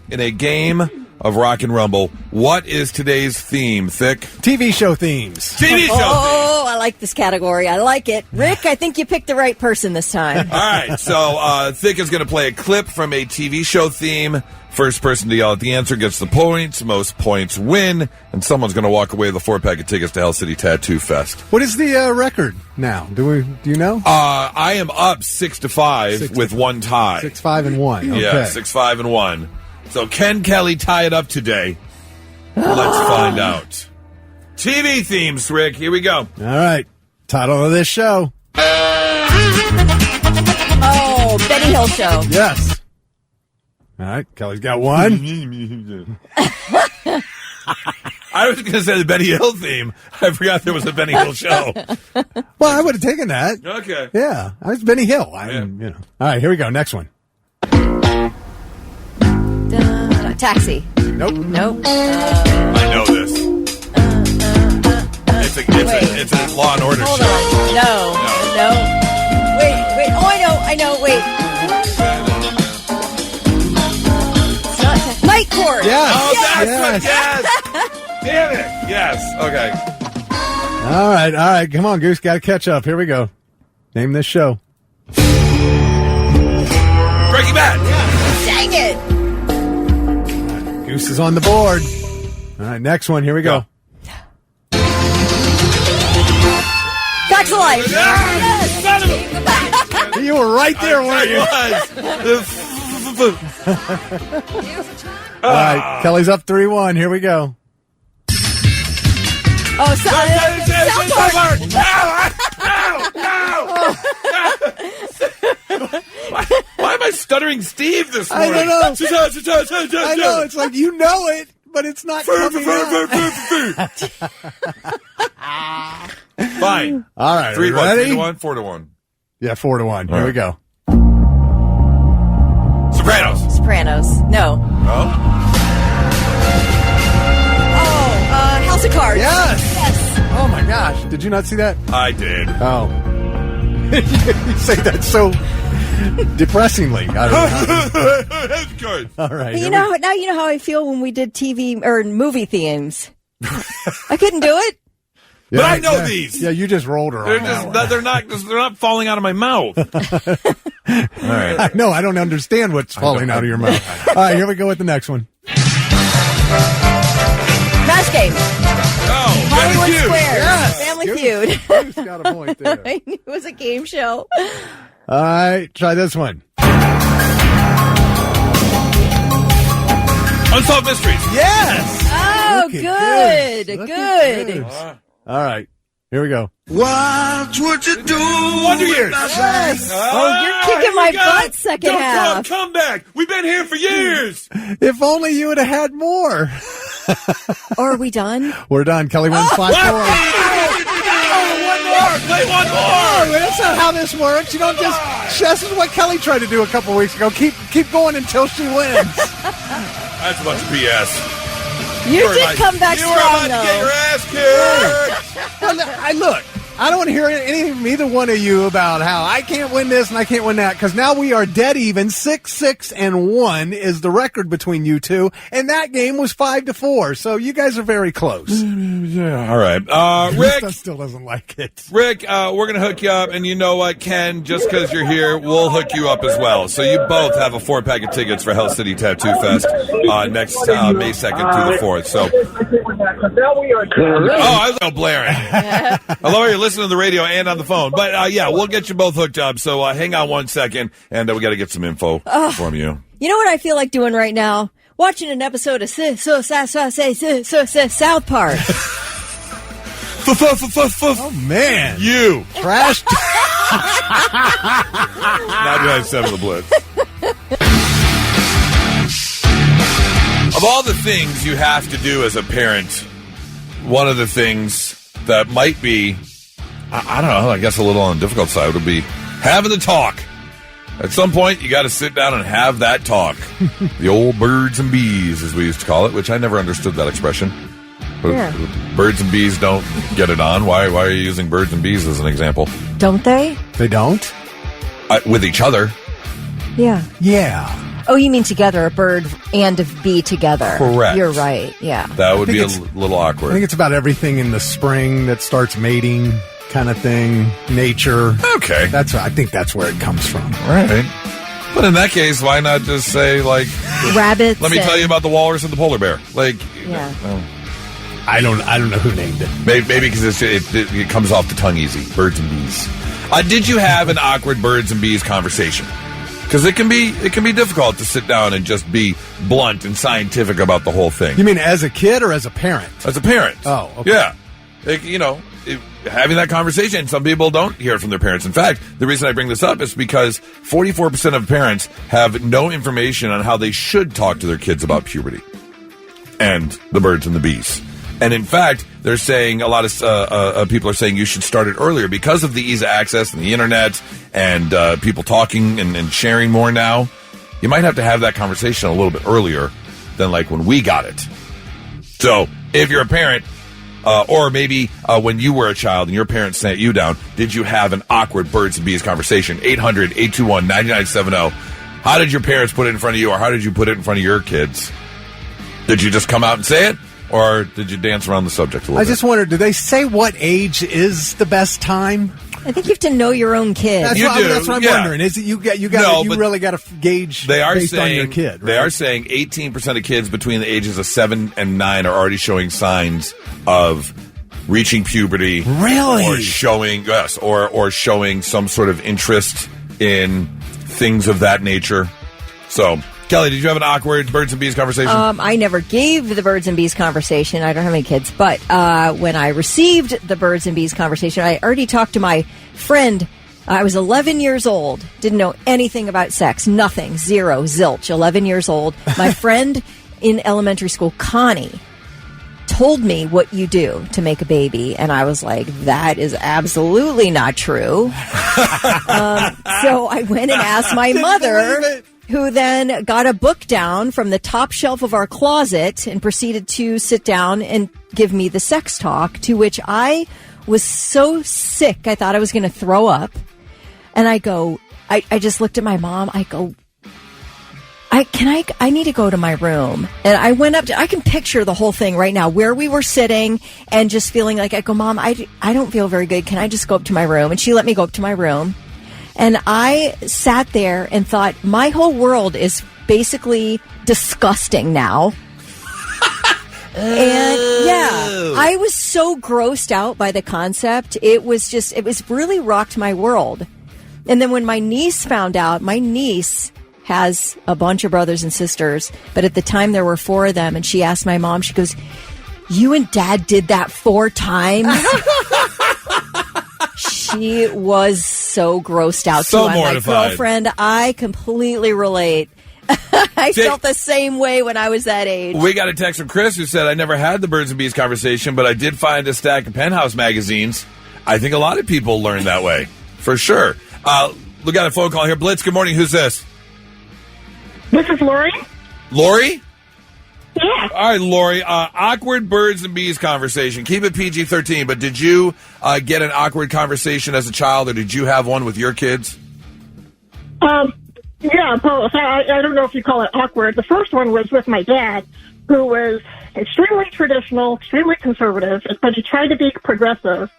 in a game of Rock and Rumble. What is today's theme, Thick? TV show themes. TV show Oh, I like this category. I like it. Rick, I think you picked the right person this time. All right, so Thick is going to play a clip from a TV show theme. First person to yell at the answer gets the points. Most points win. And someone's going to walk away with a 4-pack of tickets to Hell City Tattoo Fest. What is the record now? Do you know? I am up 6-5 with one tie. 6-5-1. Okay. Yeah, 6-5-1. So can Kelly tie it up today? Let's find out. TV themes, Rick. Here we go. All right. Title of this show. Oh, Benny Hill Show. Yes. All right. Kelly's got one. I was going to say the Benny Hill theme. I forgot there was a Benny Hill show. Well, I would have taken that. Okay. Yeah. I was Benny Hill. All right. Here we go. Next one. Taxi. Nope. Nope. I know this. It's a Law and Order Hold show. on. No. Wait. Oh, I know. Wait. It's not Night Court. Yes. Oh, that's Yes. yes. Damn it. Yes. Okay. All right. Come on, Goose. Got to catch up. Here we go. Name this show. Breaking Bad. Dang it. Goose is on the board. All right. Next one. Here we go. Facts of Life. You were right there, weren't you? All right. Kelly's up 3-1. Here we go. Oh, South Park. Why am I stuttering Steve this I morning? don't know. I I know. It's like you know it, but it's not coming out. Fine. All right. 3-1, ready? 3-1, 4-1. Yeah, 4-1. Here All we right. go. Sopranos. No. Oh. House of Cards. Yes. Yes. Oh my gosh. Did you not see that? I did. Oh. You say that so depressingly. I don't know. That's good. All right. You know how I feel when we did TV or movie themes. I couldn't do it. Yeah, But I know these. Yeah, you just rolled her. They're on that one. they're not falling out of my mouth. All right. I know. I don't understand what's falling out of your mouth. All right, here we go with the next one. Match Game. Oh, Hollywood Feud. Squares. Yes. Family Goose. Feud. Goose got a point there. I knew it was a game show. All right, try this one. Unsolved Mysteries. Yes. Oh, Look at good. this. Look at Good. this. All right, here we go. Watch what you do. Wonder Years. Yes. Oh, you're kicking my butt second half. Come back. We've been here for years. If only you would have had more. Or are we done? We're done. Kelly wins 5-4. One more. Play one more. Oh, that's not how this works. You don't just. This is what Kelly tried to do a couple weeks ago. Keep going until she wins. That's a bunch of BS. You did come back You were strong, about to get your though. ass kicked. Look, I don't want to hear anything from either one of you about how I can't win this and I can't win that, because now we are dead even. 6-6-1 is the record between you two, and that game was 5-4. So you guys are very close. Yeah, all right. Rick still doesn't like it. Rick, we're going to hook you up, and you know what, Ken, just because you're here, we'll hook you up as well. So you both have a 4-pack of tickets for Hell City Tattoo Fest next May 2nd through the 4th. So, I was blaring. I love how you're listening to the radio and on the phone. But, yeah, we'll get you both hooked up. So hang on 1 second, and we got to get some info from you. You know what I feel like doing right now? Watching an episode of South Park. Oh, man. You. Trash. 99.7 The Blitz. Of all the things you have to do as a parent, one of the things that might be, I don't know, I guess a little on the difficult side would be having the talk. At some point, you got to sit down and have that talk. The old birds and bees, as we used to call it, which I never understood that expression. Yeah. Birds and bees don't get it on. Why are you using birds and bees as an example? Don't they? They don't? With each other. Yeah. Yeah. Oh, you mean together, a bird and a bee together. Correct. You're right, yeah. That would be a little awkward. I think it's about everything in the spring that starts mating kind of thing, nature. Okay. I think that's where it comes from. Right. But in that case, why not just say, like... Rabbits. Let me tell you about the walrus and the polar bear. Like... Yeah. I don't know who named it. Maybe because it comes off the tongue easy. Birds and bees. Did you have an awkward birds and bees conversation? Because it can be difficult to sit down and just be blunt and scientific about the whole thing. You mean as a kid or as a parent? As a parent. Oh, okay. Yeah. Having that conversation, some people don't hear it from their parents. In fact, the reason I bring this up is because 44% of parents have no information on how they should talk to their kids about puberty and the birds and the bees. And in fact, they're saying a lot of people are saying you should start it earlier because of the ease of access and the internet and people talking and sharing more now. You might have to have that conversation a little bit earlier than like when we got it. So if you're a parent, or maybe when you were a child and your parents sent you down, did you have an awkward birds and bees conversation? 800-821-9970. How did your parents put it in front of you, or how did you put it in front of your kids? Did you just come out and say it? Or did you dance around the subject a little bit? I just wondered, do they say what age is the best time? I think you have to know your own kid. That's what I'm wondering. Is it you really got to gauge based on your kid? Right? They are saying 18% of kids between the ages of 7 and 9 are already showing signs of reaching puberty. Really? Or showing some sort of interest in things of that nature. So, Kelly, did you have an awkward birds and bees conversation? I never gave the birds and bees conversation. I don't have any kids. But when I received the birds and bees conversation, I already talked to my friend. I was 11 years old. Didn't know anything about sex. Nothing. Zero. Zilch. 11 years old. My friend in elementary school, Connie, told me what you do to make a baby. And I was like, that is absolutely not true. So I went and asked my mother, who then got a book down from the top shelf of our closet and proceeded to sit down and give me the sex talk, to which I was so sick I thought I was going to throw up. And I just looked at my mom. I go, I need to go to my room. And I went up I can picture the whole thing right now, where we were sitting and just feeling like, I go, Mom, I don't feel very good. Can I just go up to my room? And she let me go up to my room. And I sat there and thought, my whole world is basically disgusting now. And yeah, I was so grossed out by the concept. It really rocked my world. And then when my niece found out, my niece has a bunch of brothers and sisters, but at the time there were 4 of them. And she asked my mom, she goes, you and Dad did that 4 times? She was so grossed out. So I'm mortified. like, girlfriend, I completely relate. I felt the same way when I was that age. We got a text from Chris who said, I never had the birds and bees conversation, but I did find a stack of Penthouse magazines. I think a lot of people learn that way, for sure. We got a phone call here. Blitz, good morning. Who's this? This is Lori. Lori? Yeah. All right, Lori, awkward birds and bees conversation. Keep it PG-13, but did you get an awkward conversation as a child, or did you have one with your kids? Yeah, both. I don't know if you call it awkward. The first one was with my dad, who was extremely traditional, extremely conservative, but he tried to be progressive.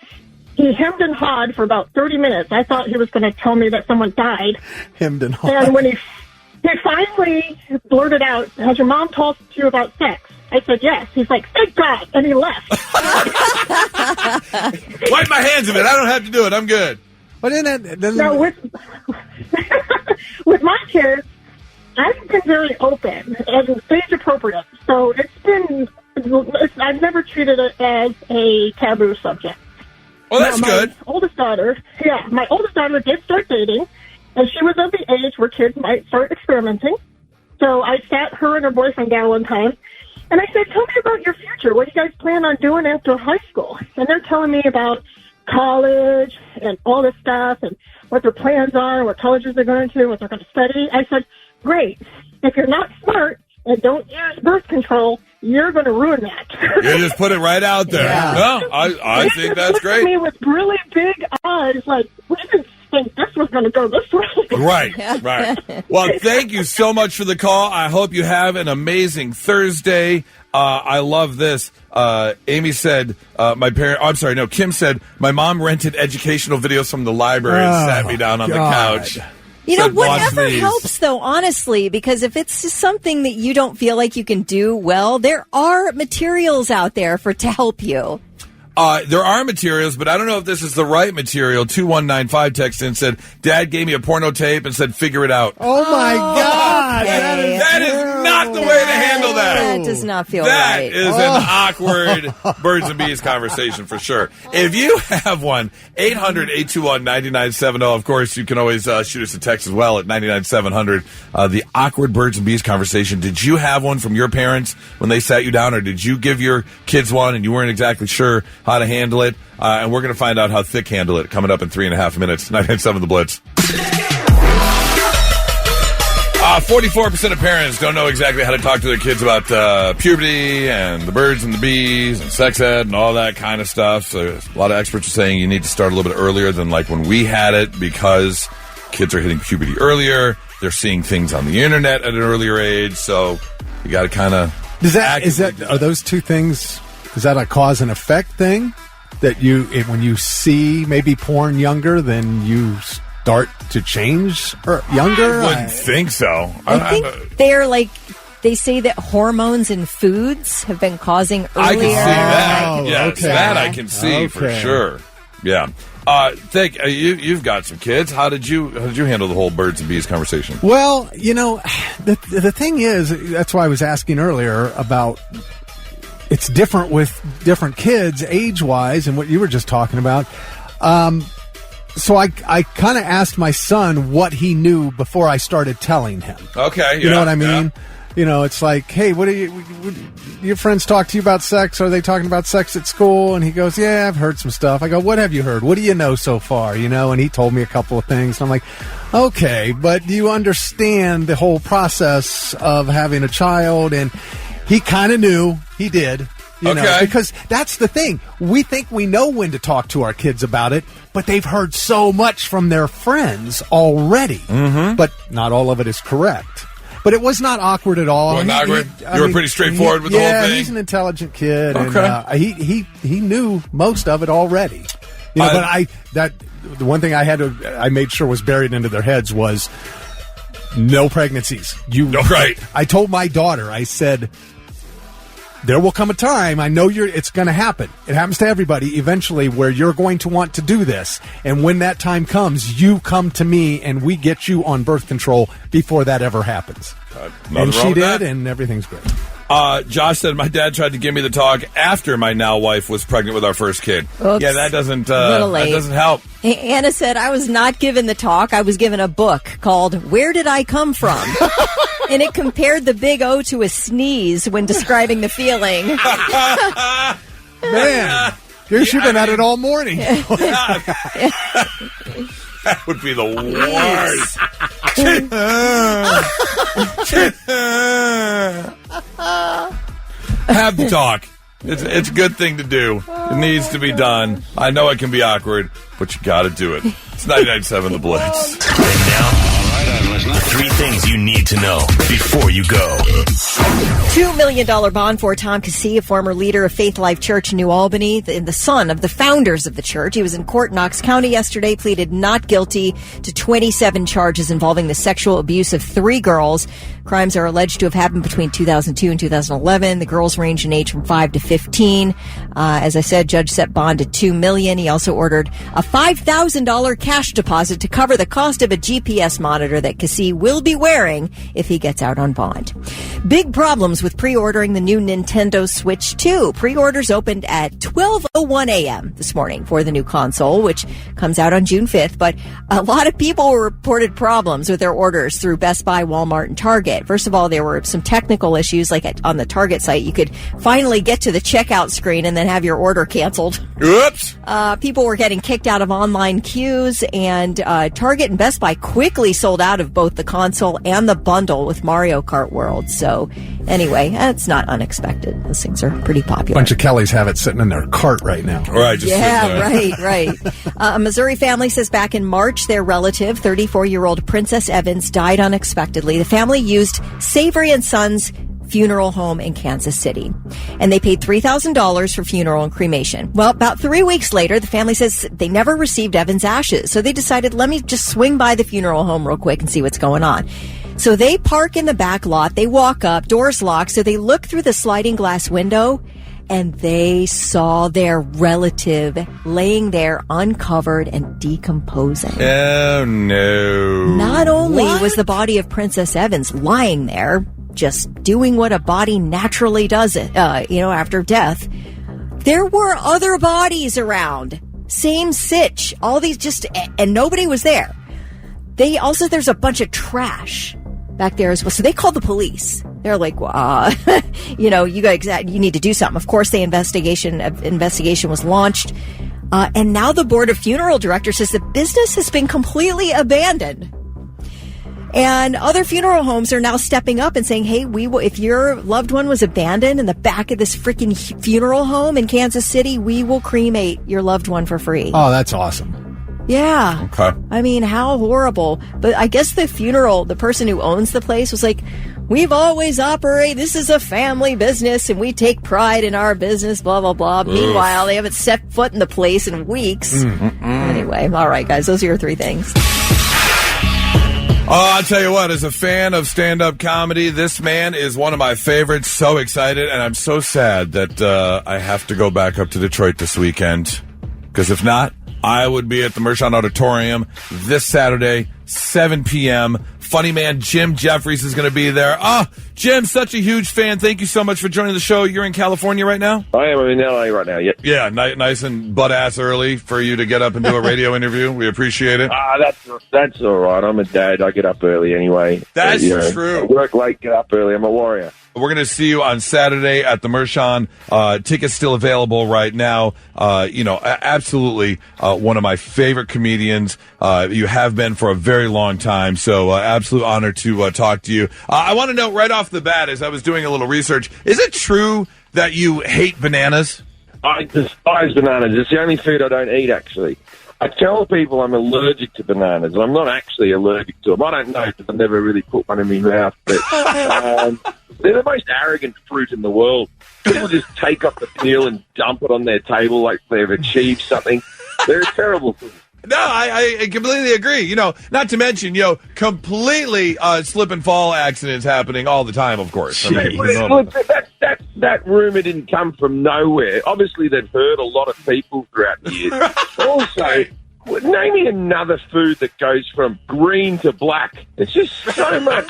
He hemmed and hawed for about 30 minutes. I thought he was going to tell me that someone died. Hemmed and hawed. And when he finally blurted out, "Has your mom talked to you about sex?" I said, "Yes." He's like, "Thank God," and he left. Wipe my hands of it. I don't have to do it. I'm good. But then Now, with my kids, I've been very open and age appropriate. So I've never treated it as a taboo subject. Well, that's good. My oldest daughter did start dating, and she was of the age where kids might start experimenting. So I sat her and her boyfriend down one time, and I said, "Tell me about your future. What do you guys plan on doing after high school?" And they're telling me about college and all this stuff and what their plans are, what colleges they're going to, what they're going to study. I said, "Great. If you're not smart and don't use birth control, you're going to ruin that." You just put it right out there. Yeah. No, I think that's Looked at great. me with really big eyes, like, "We didn't think this was going to go this way." Right. Well, thank you so much for the call. I hope you have an amazing Thursday. I love this. Amy said, Kim said, "My mom rented educational videos from the library and sat me down on the couch." You know, Said, "Watch whatever these." helps, though, honestly, because if it's just something that you don't feel like you can do well, there are materials out there to help you. There are materials, but I don't know if this is the right material. 2195 texted in and said, "Dad gave me a porno tape and said, figure it out." Oh, my God. Okay. That is not the way to handle that. That does not feel That right. is an awkward birds and bees conversation for sure. If you have one, 800-821-9970. Of course, you can always shoot us a text as well at 99700. The awkward birds and bees conversation. Did you have one from your parents when they sat you down, or did you give your kids one and you weren't exactly sure how to handle it? And we're going to find out how thick handle it coming up in 3.5 minutes. 997 The Blitz. 44% of parents don't know exactly how to talk to their kids about puberty and the birds and the bees and sex ed and all that kind of stuff. So a lot of experts are saying you need to start a little bit earlier than like when we had it, because kids are hitting puberty earlier. They're seeing things on the internet at an earlier age. So you got to kind of... Are those two things, is that a cause and effect thing? That when you see maybe porn younger, then you start to change younger? I wouldn't think so. I think they're like, they say that hormones in foods have been causing earlier. I can see that. Oh, Yes, okay. that I can see for sure. Yeah. You've got some kids. How did you handle the whole birds and bees conversation? Well, the thing is, that's why I was asking earlier about it's different with different kids age-wise and what you were just talking about. So I kind of asked my son what he knew before I started telling him. Okay. You know what I mean? Yeah. It's like, "Hey, what your friends talk to you about sex? Are they talking about sex at school?" And he goes, "Yeah, I've heard some stuff." I go, "What have you heard? What do you know so far?" And he told me a couple of things. And I'm like, "Okay, but do you understand the whole process of having a child?" And he kind of knew. He did. Because that's the thing. We think we know when to talk to our kids about it, but they've heard so much from their friends already. Mm-hmm. But not all of it is correct. But it was not awkward at all. You were pretty straightforward with the whole thing? Yeah, he's an intelligent kid. Okay. And he knew most of it already. But the one thing I made sure was buried into their heads was no pregnancies. Right. I told my daughter, I said, there will come a time, I know it's going to happen. It happens to everybody eventually, where you're going to want to do this. And when that time comes, you come to me and we get you on birth control before that ever happens. And she did, and everything's great. Josh said, "My dad tried to give me the talk after my now wife was pregnant with our first kid." Oops. Yeah, that doesn't help. Anna said, "I was not given the talk. I was given a book called Where Did I Come From?" And it compared the big O to a sneeze when describing the feeling. Man, you've been at it all morning. That would be the worst. talk. It's a good thing to do. It needs to be done. I know it can be awkward, but you got to do it. It's 99.7 The Blitz. And now, 3 things you need to know before you go. $2 million bond for Tom Cassie, a former leader of Faith Life Church in New Albany, the son of the founders of the church. He was in court in Knox County yesterday, pleaded not guilty to 27 charges involving the sexual abuse of 3 girls. Crimes are alleged to have happened between 2002 and 2011. The girls range in age from 5 to 15. As I said, judge set bond at $2 million. He also ordered a $5,000 cash deposit to cover the cost of a GPS monitor that Cassie will be wearing if he gets out on bond. Big problems with pre-ordering the new Nintendo Switch 2. Pre-orders opened at 12:01 a.m. this morning for the new console, which comes out on June 5th. But a lot of people reported problems with their orders through Best Buy, Walmart, and Target. First of all, there were some technical issues, like on the Target site. You could finally get to the checkout screen and then have your order canceled. Oops. People were getting kicked out of online queues, and Target and Best Buy quickly sold out of both the console and the bundle with Mario Kart World. So anyway, that's not unexpected. Those things are pretty popular. A bunch of Kellys have it sitting in their cart right now. Right. Right. A Missouri family says back in March, their relative, 34-year-old Princess Evans, died unexpectedly. The family used Savory and Sons funeral home in Kansas City, and they paid $3,000 for funeral and cremation. Well, about 3 weeks later, the family says they never received Evans' ashes, so they decided, let me just swing by the funeral home real quick and see what's going on. So they park in the back lot, they walk up, doors locked, so they look through the sliding glass window, and they saw their relative laying there uncovered and decomposing. Oh, no. Not only was the body of Princess Evans lying there, just doing what a body naturally does, after death, there were other bodies around. Same sitch. All these and nobody was there. There's a bunch of trash back there as well. So they called the police. They're like, you guys, you need to do something. Of course, the investigation was launched. And now the board of funeral directors says the business has been completely abandoned. And other funeral homes are now stepping up and saying, hey, if your loved one was abandoned in the back of this freaking funeral home in Kansas City, we will cremate your loved one for free. Oh, that's awesome. Yeah. Okay. I mean, how horrible. But I guess the person who owns the place was like, we've always operated, this is a family business and we take pride in our business, blah, blah, blah. Oof. Meanwhile, they haven't set foot in the place in weeks. Anyway, all right, guys, those are your 3 things. Oh, I'll tell you what, as a fan of stand-up comedy, this man is one of my favorites. So excited, and I'm so sad that I have to go back up to Detroit this weekend. Because if not, I would be at the Mershon Auditorium this Saturday, 7 p.m. Funny man Jim Jeffries is going to be there. Jim, such a huge fan. Thank you so much for joining the show. You're in California right now? I am in LA right now, yep. Yeah, nice and butt-ass early for you to get up and do a radio interview. We appreciate it. That's all right. I'm a dad. I get up early anyway. That's true. I work late, get up early. I'm a warrior. We're going to see you on Saturday at the Mershon. Tickets still available right now. Absolutely one of my favorite comedians. You have been for a very long time, so absolute honor to talk to you. I want to know right off the bat, as I was doing a little research, is it true that you hate bananas? I despise bananas. It's the only food I don't eat, actually. I tell people I'm allergic to bananas, and I'm not actually allergic to them. I don't know because I've never really put one in my mouth, but they're the most arrogant fruit in the world. People just take up the peel and dump it on their table like they've achieved something. They're a terrible food. No, I completely agree. Not to mention, completely slip and fall accidents happening all the time, of course. I mean, that rumor didn't come from nowhere. Obviously, they've hurt a lot of people throughout the years. Also, name me another food that goes from green to black. It's just so much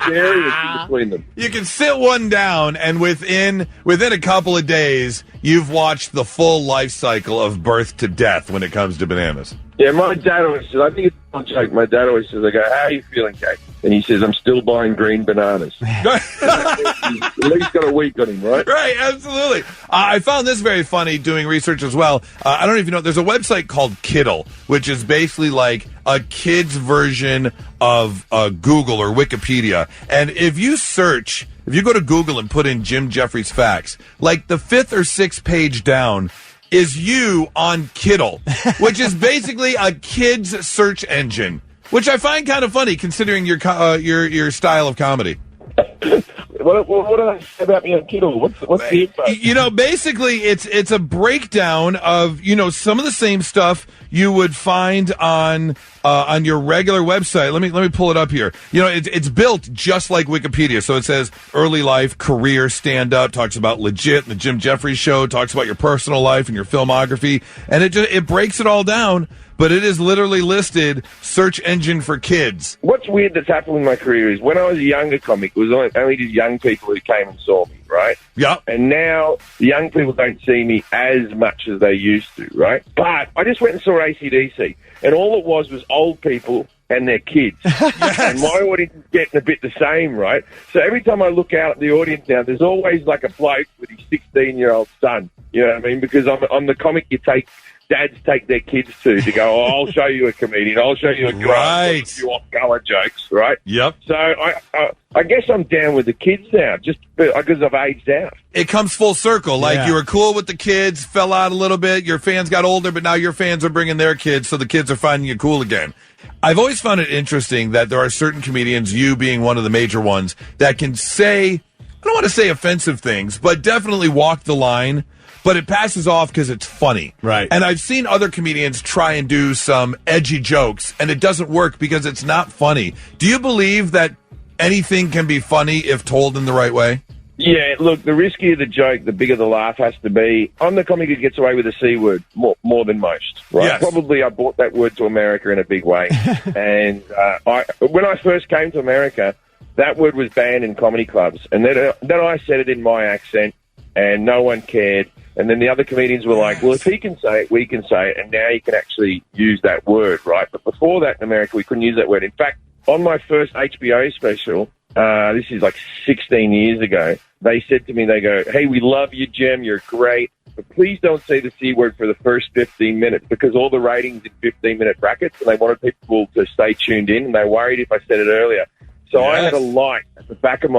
variance between them. You can sit one down, and within a couple of days, you've watched the full life cycle of birth to death when it comes to bananas. Yeah, my dad always says, I think it's a joke. My dad always says, I go, how are you feeling, Kate? And he says, I'm still buying green bananas. He's at least got a week on him, right? Right, absolutely. I found this very funny doing research as well. I don't know if you know, there's a website called Kiddle, which is basically like a kid's version of Google or Wikipedia. And if you search if you go to Google and put in Jim Jeffries facts, like the 5th or 6th page down is you on Kiddle, which is basically a kid's search engine, which I find kind of funny considering your style of comedy. What do they say about me on Kiddle? What's the info? Basically, it's a breakdown of some of the same stuff you would find on your regular website. Let me pull it up here. It's built just like Wikipedia. So it says early life, career, stand up, talks about legit, and the Jim Jeffries show, talks about your personal life and your filmography, and it breaks it all down. But it is literally listed search engine for kids. What's weird that's happened in my career is when I was a younger comic, it was only just young people who came and saw me, right? Yeah. And now the young people don't see me as much as they used to, right? But I just went and saw AC/DC, and all it was old people and their kids. Yes. And my audience is getting a bit the same, right? So every time I look out at the audience now, there's always like a bloke with his 16-year-old son. You know what I mean? Because I'm the comic dads take their kids to go, I'll show you a comedian, I'll show you a guy, a few off-color jokes, right? Yep. So I guess I'm down with the kids now, just because I've aged out. It comes full circle. Like, you were cool with the kids, fell out a little bit, your fans got older, but now your fans are bringing their kids, so the kids are finding you cool again. I've always found it interesting that there are certain comedians, you being one of the major ones, that can say, I don't want to say offensive things, but definitely walk the line. But it passes off because it's funny. Right. And I've seen other comedians try and do some edgy jokes, and it doesn't work because it's not funny. Do you believe that anything can be funny if told in the right way? Yeah, look, the riskier the joke, the bigger the laugh has to be. I'm the comic who gets away with the C word more than most, right? Yes. Probably I brought that word to America in a big way. And when I first came to America, that word was banned in comedy clubs. And then I said it in my accent, and no one cared. And then the other comedians were like, well, if he can say it, we can say it, and now you can actually use that word, right? But before that in America, we couldn't use that word. In fact, on my first HBO special, this is like 16 years ago, they said to me, they go, hey, we love you, Jim, you're great, but please don't say the C word for the first 15 minutes because all the ratings in 15-minute brackets, and they wanted people to stay tuned in, and they worried if I said it earlier. So I had a light at the back of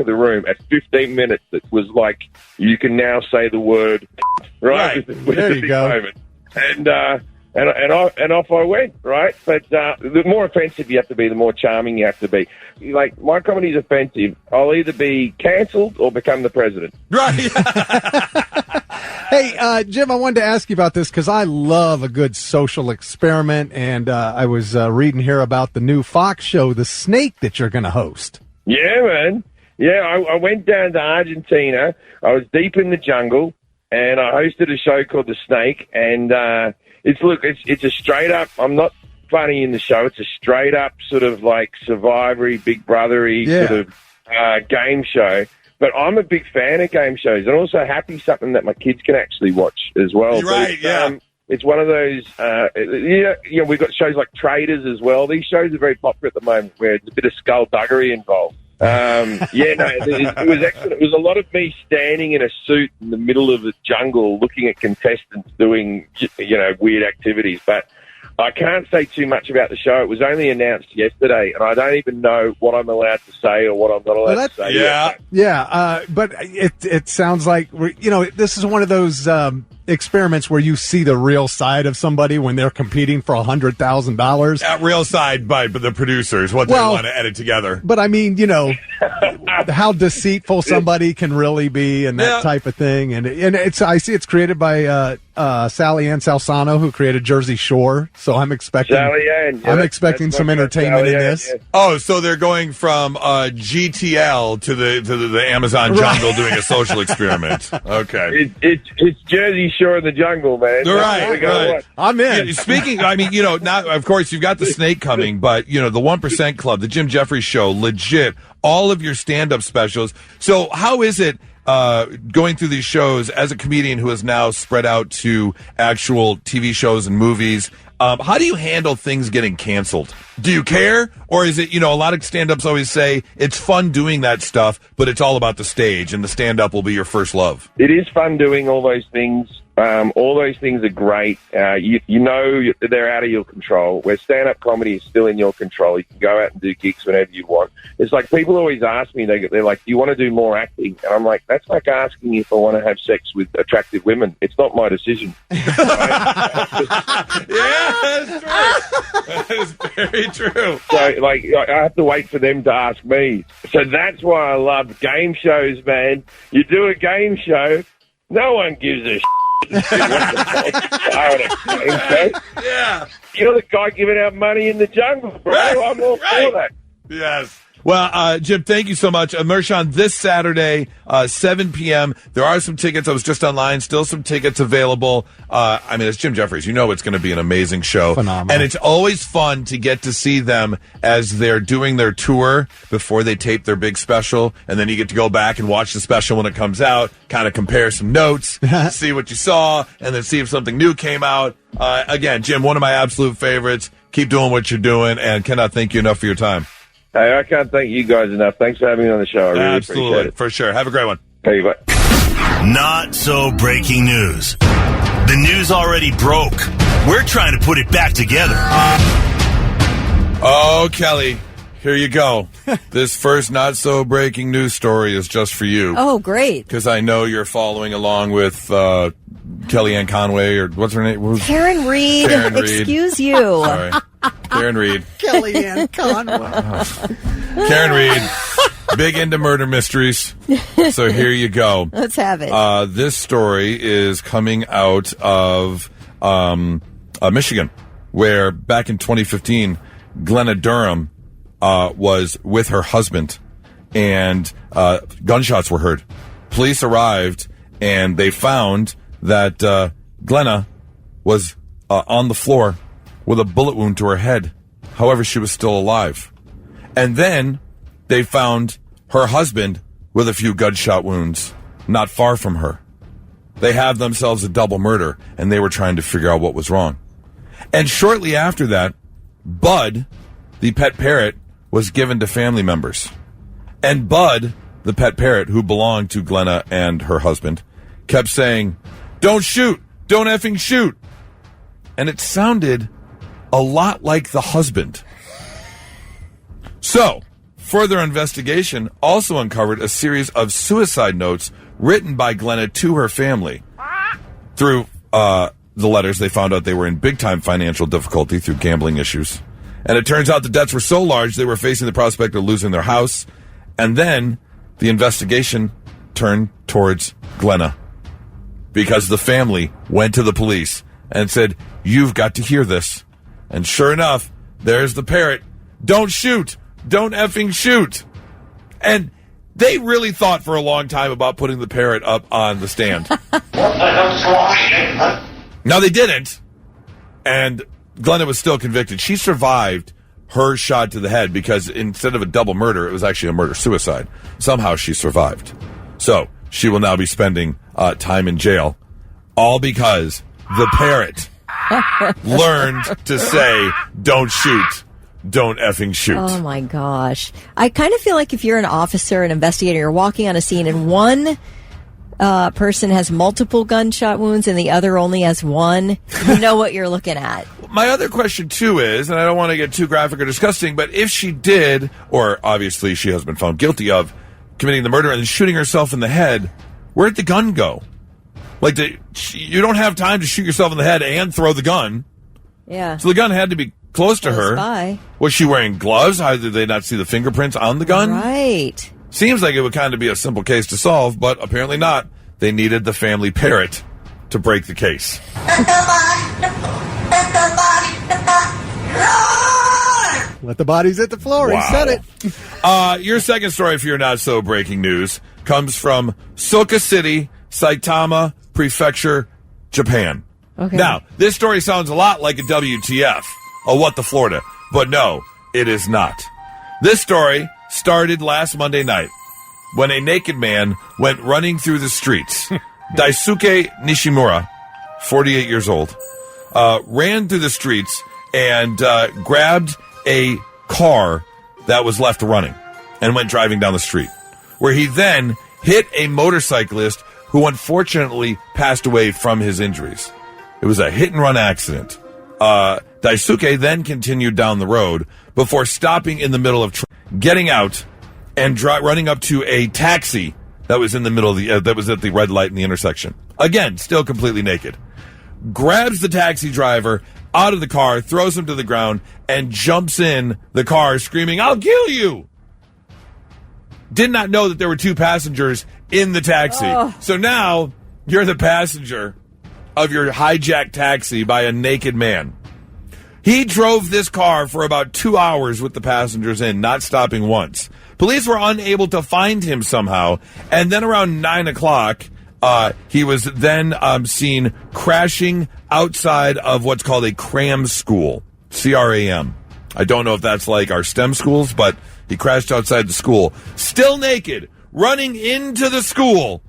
the room at 15 minutes that was like, you can now say the word, right? There you go. Moment. And off I went, right? But the more offensive you have to be, the more charming you have to be. Like, my comedy's offensive. I'll either be cancelled or become the president. Right. Hey, Jim, I wanted to ask you about this because I love a good social experiment, and I was reading here about the new Fox show, The Snake, that you're going to host. Yeah, man. Yeah, I went down to Argentina. I was deep in the jungle, and I hosted a show called The Snake, and it's a straight-up, I'm not funny in the show, it's a straight-up sort of like Survivor-y, Big Brother-y sort of game show. But I'm a big fan of game shows, and also Happy something that my kids can actually watch as well. Right, it's one of those, we've got shows like Traders as well. These shows are very popular at the moment where there's a bit of skullduggery involved. It was excellent. It was a lot of me standing in a suit in the middle of the jungle looking at contestants doing, weird activities. But I can't say too much about the show. It was only announced yesterday, and I don't even know what I'm allowed to say or what I'm not allowed to say. But it sounds like, this is one of those experiments where you see the real side of somebody when they're competing for $100,000. That real side by the producers, what they want to edit together. But I mean, how deceitful somebody can really be and that type of thing. And I see it's created by Sally Ann Salsano, who created Jersey Shore. So I'm expecting some entertainment in this. Yeah. Oh, so they're going from GTL to the Amazon jungle doing a social experiment. Okay. It's Jersey Shore in the jungle, man. Right. I'm in. Yeah, speaking, now, of course, you've got the Snake coming, but, the 1% Club, the Jim Jeffries Show, legit, all of your stand-up specials. So how is it going through these shows as a comedian who has now spread out to actual TV shows and movies? How do you handle things getting canceled? Do you care? Or is it, a lot of stand-ups always say it's fun doing that stuff, but it's all about the stage and the stand-up will be your first love? It is fun doing all those things. All those things are great. You know they're out of your control. Where stand-up comedy is still in your control. You can go out and do gigs whenever you want. It's like people always ask me, they're like, do you want to do more acting? And I'm like, that's like asking if I want to have sex with attractive women. It's not my decision. Yeah, that's true. That is very true. So, like, I have to wait for them to ask me. So that's why I love game shows, man. You do a game show, no one gives a shit. Yeah. You're the guy giving out money in the jungle, bro. I'm all for that. Yes. Well, Jim, thank you so much. Mershon, this Saturday, 7 p.m. There are some tickets. I was just online. Still some tickets available. I mean, it's Jim Jeffries. You know it's going to be an amazing show. Phenomenal. And it's always fun to get to see them as they're doing their tour before they tape their big special. And then you get to go back and watch the special when it comes out, kind of compare some notes, see what you saw, and then see if something new came out. Again, Jim, one of my absolute favorites. Keep doing what you're doing, and cannot thank you enough for your time. Hey, I can't thank you guys enough. Thanks for having me on the show. I really appreciate it. For sure. Have a great one. Hey, bye. Not so breaking news. The news already broke. We're trying to put it back together. Oh, Kelly, here you go. This first not so breaking news story is just for you. Oh, great. Because I know you're following along with Kellyanne Conway, or what's her name? Karen Reed. Karen Reed. Excuse you. Sorry. Karen Reed. Kellyanne Conway. Karen Reed. Big into murder mysteries. So here you go. Let's have it. This story is coming out of Michigan, where back in 2015, Glenna Durham was with her husband, and gunshots were heard. Police arrived, and they found that Glenna was on the floor with a bullet wound to her head. However, she was still alive. And then they found her husband with a few gunshot wounds not far from her. They have themselves a double murder, and they were trying to figure out what was wrong. And shortly after that, Bud, the pet parrot, was given to family members. And Bud, the pet parrot, who belonged to Glenna and her husband, kept saying, "Don't shoot! Don't effing shoot!" And it sounded a lot like the husband. So, further investigation also uncovered a series of suicide notes written by Glenna to her family. Through the letters, they found out they were in big-time financial difficulty through gambling issues. And it turns out the debts were so large they were facing the prospect of losing their house. And then the investigation turned towards Glenna, because the family went to the police and said, "You've got to hear this." And sure enough, there's the parrot. "Don't shoot. Don't effing shoot." And they really thought for a long time about putting the parrot up on the stand. Now, they didn't. And Glenna was still convicted. She survived her shot to the head because instead of a double murder, it was actually a murder-suicide. Somehow she survived. So she will now be spending time in jail, all because the parrot learned to say, "Don't shoot. Don't effing shoot." Oh, my gosh. I kind of feel like if you're an officer, an investigator, you're walking on a scene and one person has multiple gunshot wounds and the other only has one, you know what you're looking at. My other question, too, is, and I don't want to get too graphic or disgusting, but if she did, or obviously she has been found guilty of committing the murder and shooting herself in the head, where'd the gun go? Like, you don't have time to shoot yourself in the head and throw the gun. Yeah. So the gun had to be close to her. By. Was she wearing gloves? How did they not see the fingerprints on the gun? Right. Seems like it would kind of be a simple case to solve, but apparently not. They needed the family parrot to break the case. Let the bodies hit the floor. Wow. He said it. Your second story for your not-so-breaking news comes from Soka City, Saitama Prefecture, Japan. Okay. Now, this story sounds a lot like a WTF, a What the Florida, but no, it is not. This story started last Monday night when a naked man went running through the streets. Daisuke Nishimura, 48 years old, ran through the streets and grabbed a car that was left running and went driving down the street, where he then hit a motorcyclist who unfortunately passed away from his injuries. It was a hit-and-run accident. Daisuke then continued down the road before stopping in the middle of getting out and running up to a taxi that was in the middle of that was at the red light in the intersection. Again, still completely naked. Grabs the taxi driver out of the car, throws him to the ground, and jumps in the car screaming, "I'll kill you!" Did not know that there were two passengers in the taxi. Oh. So now you're the passenger of your hijacked taxi by a naked man. He drove this car for about 2 hours with the passengers in, not stopping once. Police were unable to find him somehow, and then around 9 o'clock, he was then seen crashing outside of what's called a cram school, C-R-A-M. I don't know if that's like our STEM schools, but he crashed outside the school, still naked, running into the school,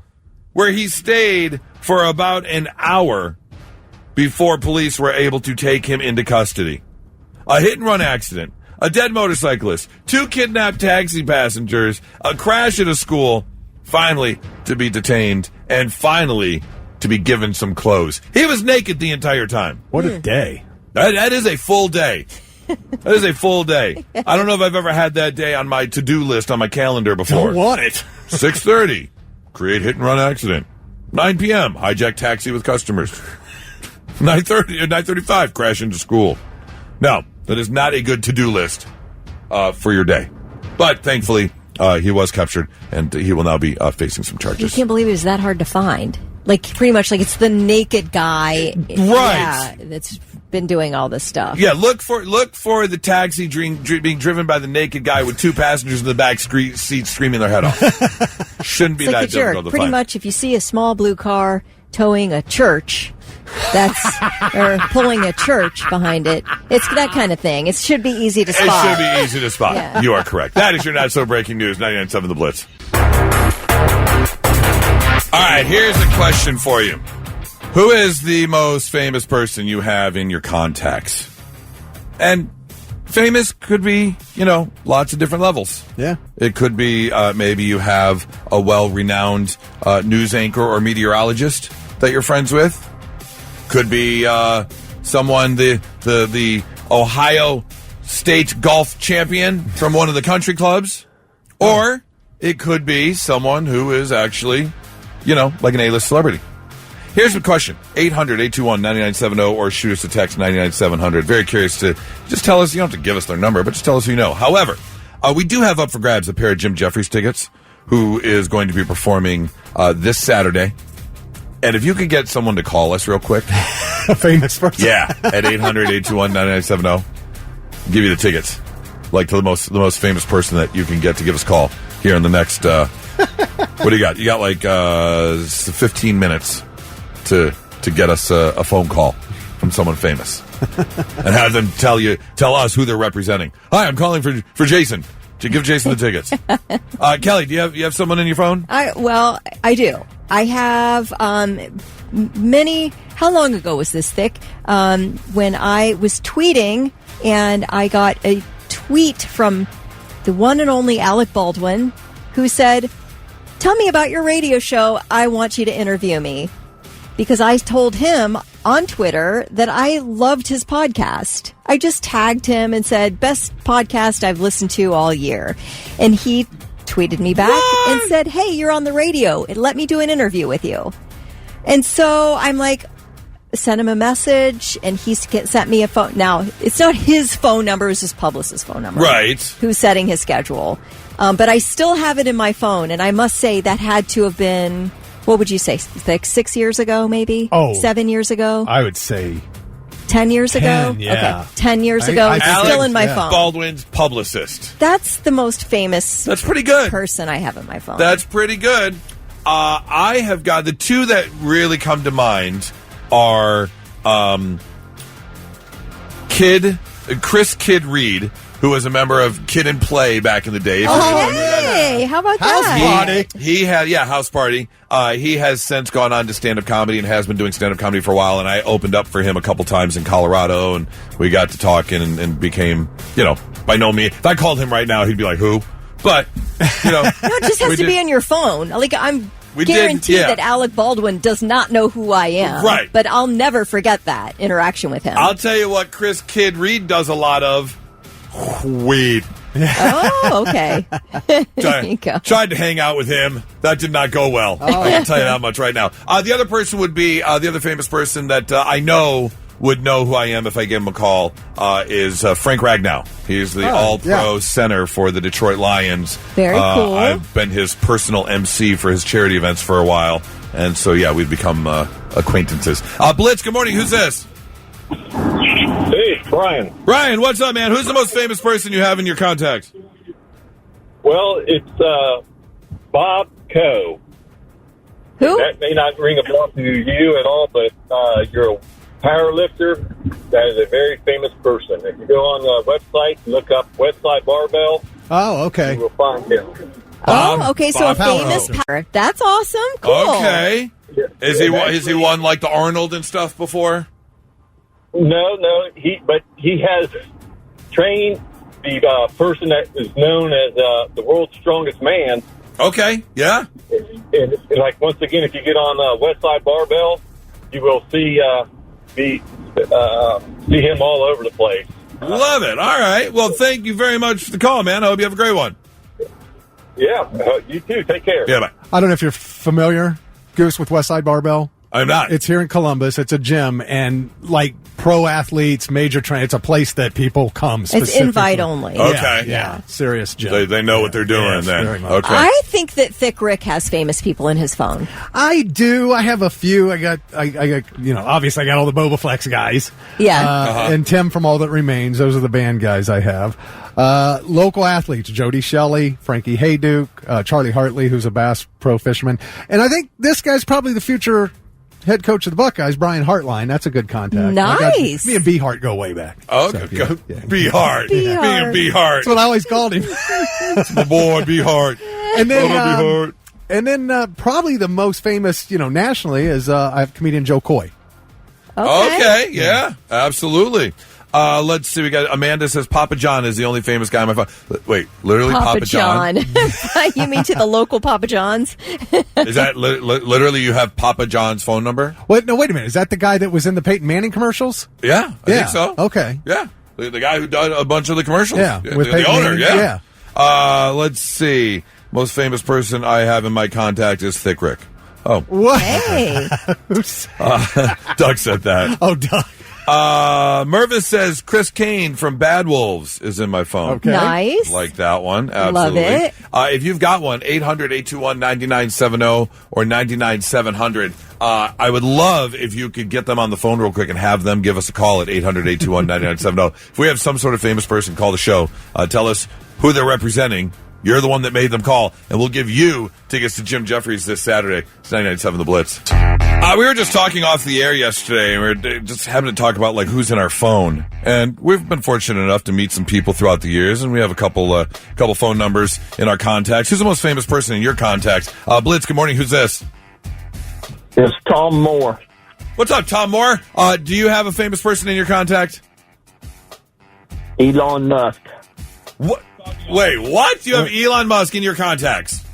where he stayed for about an hour before police were able to take him into custody. A hit-and-run accident, a dead motorcyclist, 2 kidnapped taxi passengers, a crash at a school, finally to be detained, and finally to be given some clothes. He was naked the entire time. What a day. That is a full day. That is a full day. I don't know if I've ever had that day on my to-do list on my calendar before. Don't want it. 6:30, create hit-and-run accident. 9 p.m., hijack taxi with customers. 9:35, crash into school. No, that is not a good to-do list for your day. But thankfully, he was captured, and he will now be facing some charges. I can't believe it was that hard to find. Like, pretty much like it's the naked guy. Right. Yeah, that's been doing all this stuff. Yeah, look for the taxi being driven by the naked guy with 2 passengers in the back seat screaming their head off. Shouldn't be that difficult to pretty find. much, if you see a small blue car towing a church, or pulling a church behind it, it's that kind of thing. It should be easy to spot. It should be easy to spot. Yeah. You are correct. That is your Not So Breaking News, 99.7 The Blitz. All right, here's a question for you. Who is the most famous person you have in your contacts? And famous could be, lots of different levels. Yeah. It could be maybe you have a well-renowned news anchor or meteorologist that you're friends with. Could be someone, the Ohio State golf champion from one of the country clubs. Or it could be someone who is actually, like an A-list celebrity. Here's the question. 800-821-9970 or shoot us a text 99700. Very curious to just tell us. You don't have to give us their number, but just tell us who you know. However, we do have up for grabs a pair of Jim Jeffries tickets, who is going to be performing this Saturday. And if you could get someone to call us real quick. A famous person. Yeah, at 800-821-9970. Give you the tickets. Like to the most famous person that you can get to give us a call here in the next, what do you got? You got like 15 minutes to get us a phone call from someone famous. And have them tell us who they're representing. Hi, I'm calling for Jason. To give Jason the tickets. Kelly, do you have someone in your phone? I do. I have many. How long ago was this, Thick? When I was tweeting, and I got a tweet from the one and only Alec Baldwin, who said, "Tell me about your radio show. I want you to interview me." Because I told him on Twitter that I loved his podcast. I just tagged him and said, "Best podcast I've listened to all year." And he tweeted me back and said, "Hey, you're on the radio. Let me do an interview with you." And so I'm like, sent him a message, and he sent me a phone. Now, it's not his phone number. It's his publicist's phone number. Right. Who's setting his schedule. But I still have it in my phone, and I must say that had to have been... What would you say? Like 6 years ago, maybe? 7 years ago? I would say 10 years ago? Yeah. Okay, 10 years ago. It's still in my phone. Baldwin's publicist. That's the most famous That's pretty good. person I have in my phone. That's pretty good. I have got the two that really come to mind are Chris Kid Reed, who was a member of Kid and Play back in the day. Hey, how about that? He had, House Party. He has since gone on to stand-up comedy and has been doing stand-up comedy for a while, and I opened up for him a couple times in Colorado, and we got to talking and became, by no means. If I called him right now, he'd be like, who? But, No, it just has to be on your phone. Like, I'm guarantee that Alec Baldwin does not know who I am. Right. But I'll never forget that interaction with him. I'll tell you what Chris Kidd Reed does a lot of. Weed. Oh, okay. There you go. Tried to hang out with him. That did not go well. I can tell you that much right now. The other person would be, the other famous person that I know would know who I am if I give him a call, is Frank Ragnow. He's the all-pro center for the Detroit Lions. Very cool. I've been his personal MC for his charity events for a while. And so, yeah, we've become acquaintances. Blitz, good morning. Who's this? Hey, Brian. Brian, what's up, man? Who's the most famous person you have in your contacts? Well, it's Bob Coe. Who? That may not ring a bell to you at all, but you're a power lifter. That is a very famous person. If you go on the website and look up Westside Barbell, Oh, okay. you will find him. Okay, so a famous power. That's awesome. Cool. Okay. Is he won like the Arnold and stuff before? No, but he has trained the person that is known as the world's strongest man. Okay, yeah. And like, once again, if you get on Westside Barbell, you will see him all over the place. Love it. All right. Well, thank you very much for the call, man. I hope you have a great one. Yeah, you too. Take care. Yeah, bye. I don't know if you're familiar, Goose, with Westside Barbell. I'm not. It's here in Columbus. It's a gym, and like pro athletes, major train. It's a place that people come specifically. It's invite only. Okay. Yeah. Serious gym. They know what they're doing then. very much. Okay. I think that Thick Rick has famous people in his phone. I do. I have a few. I got, obviously I got all the Boba Flex guys. Yeah. And Tim from All That Remains. Those are the band guys I have. Local athletes, Jody Shelley, Frankie Hayduke, Charlie Hartley, who's a Bass Pro fisherman. And I think this guy's probably the future head coach of the Buckeyes, Brian Hartline. That's a good contact. Nice. Me and B Hart go way back. Oh, okay. So, B Hart. Me and B Hart. That's what I always called him. My boy, B Hart. And then probably the most famous, nationally is I have comedian Joe Coy. Okay, yeah, absolutely. Let's see. We got Amanda says Papa John is the only famous guy on my phone. Wait, literally Papa John? You mean to the local Papa John's? Is that literally you have Papa John's phone number? Wait a minute. Is that the guy that was in the Peyton Manning commercials? Yeah, I think so. Okay. Yeah, the guy who did a bunch of the commercials. Yeah, with the owner. Manning, yeah. Let's see. Most famous person I have in my contact is Thick Rick. Oh, what? Hey. Doug said that. Oh, Doug. Mervis says Chris Kane from Bad Wolves is in my phone. Okay. Nice. Like that one. Absolutely. Love it. If you've got one, 800-821-9970 or 99700. I would love if you could get them on the phone real quick and have them give us a call at 800-821-9970. If we have some sort of famous person call the show, tell us who they're representing. You're the one that made them call, and we'll give you tickets to Jim Jeffries this Saturday. It's 99.7 The Blitz. We were just talking off the air yesterday, and we were just having to talk about like who's in our phone. And we've been fortunate enough to meet some people throughout the years, and we have a couple phone numbers in our contacts. Who's the most famous person in your contacts? Blitz, good morning. Who's this? It's Tom Moore. What's up, Tom Moore? Do you have a famous person in your contact? Elon Musk. What? Wait, what? You have Elon Musk in your contacts?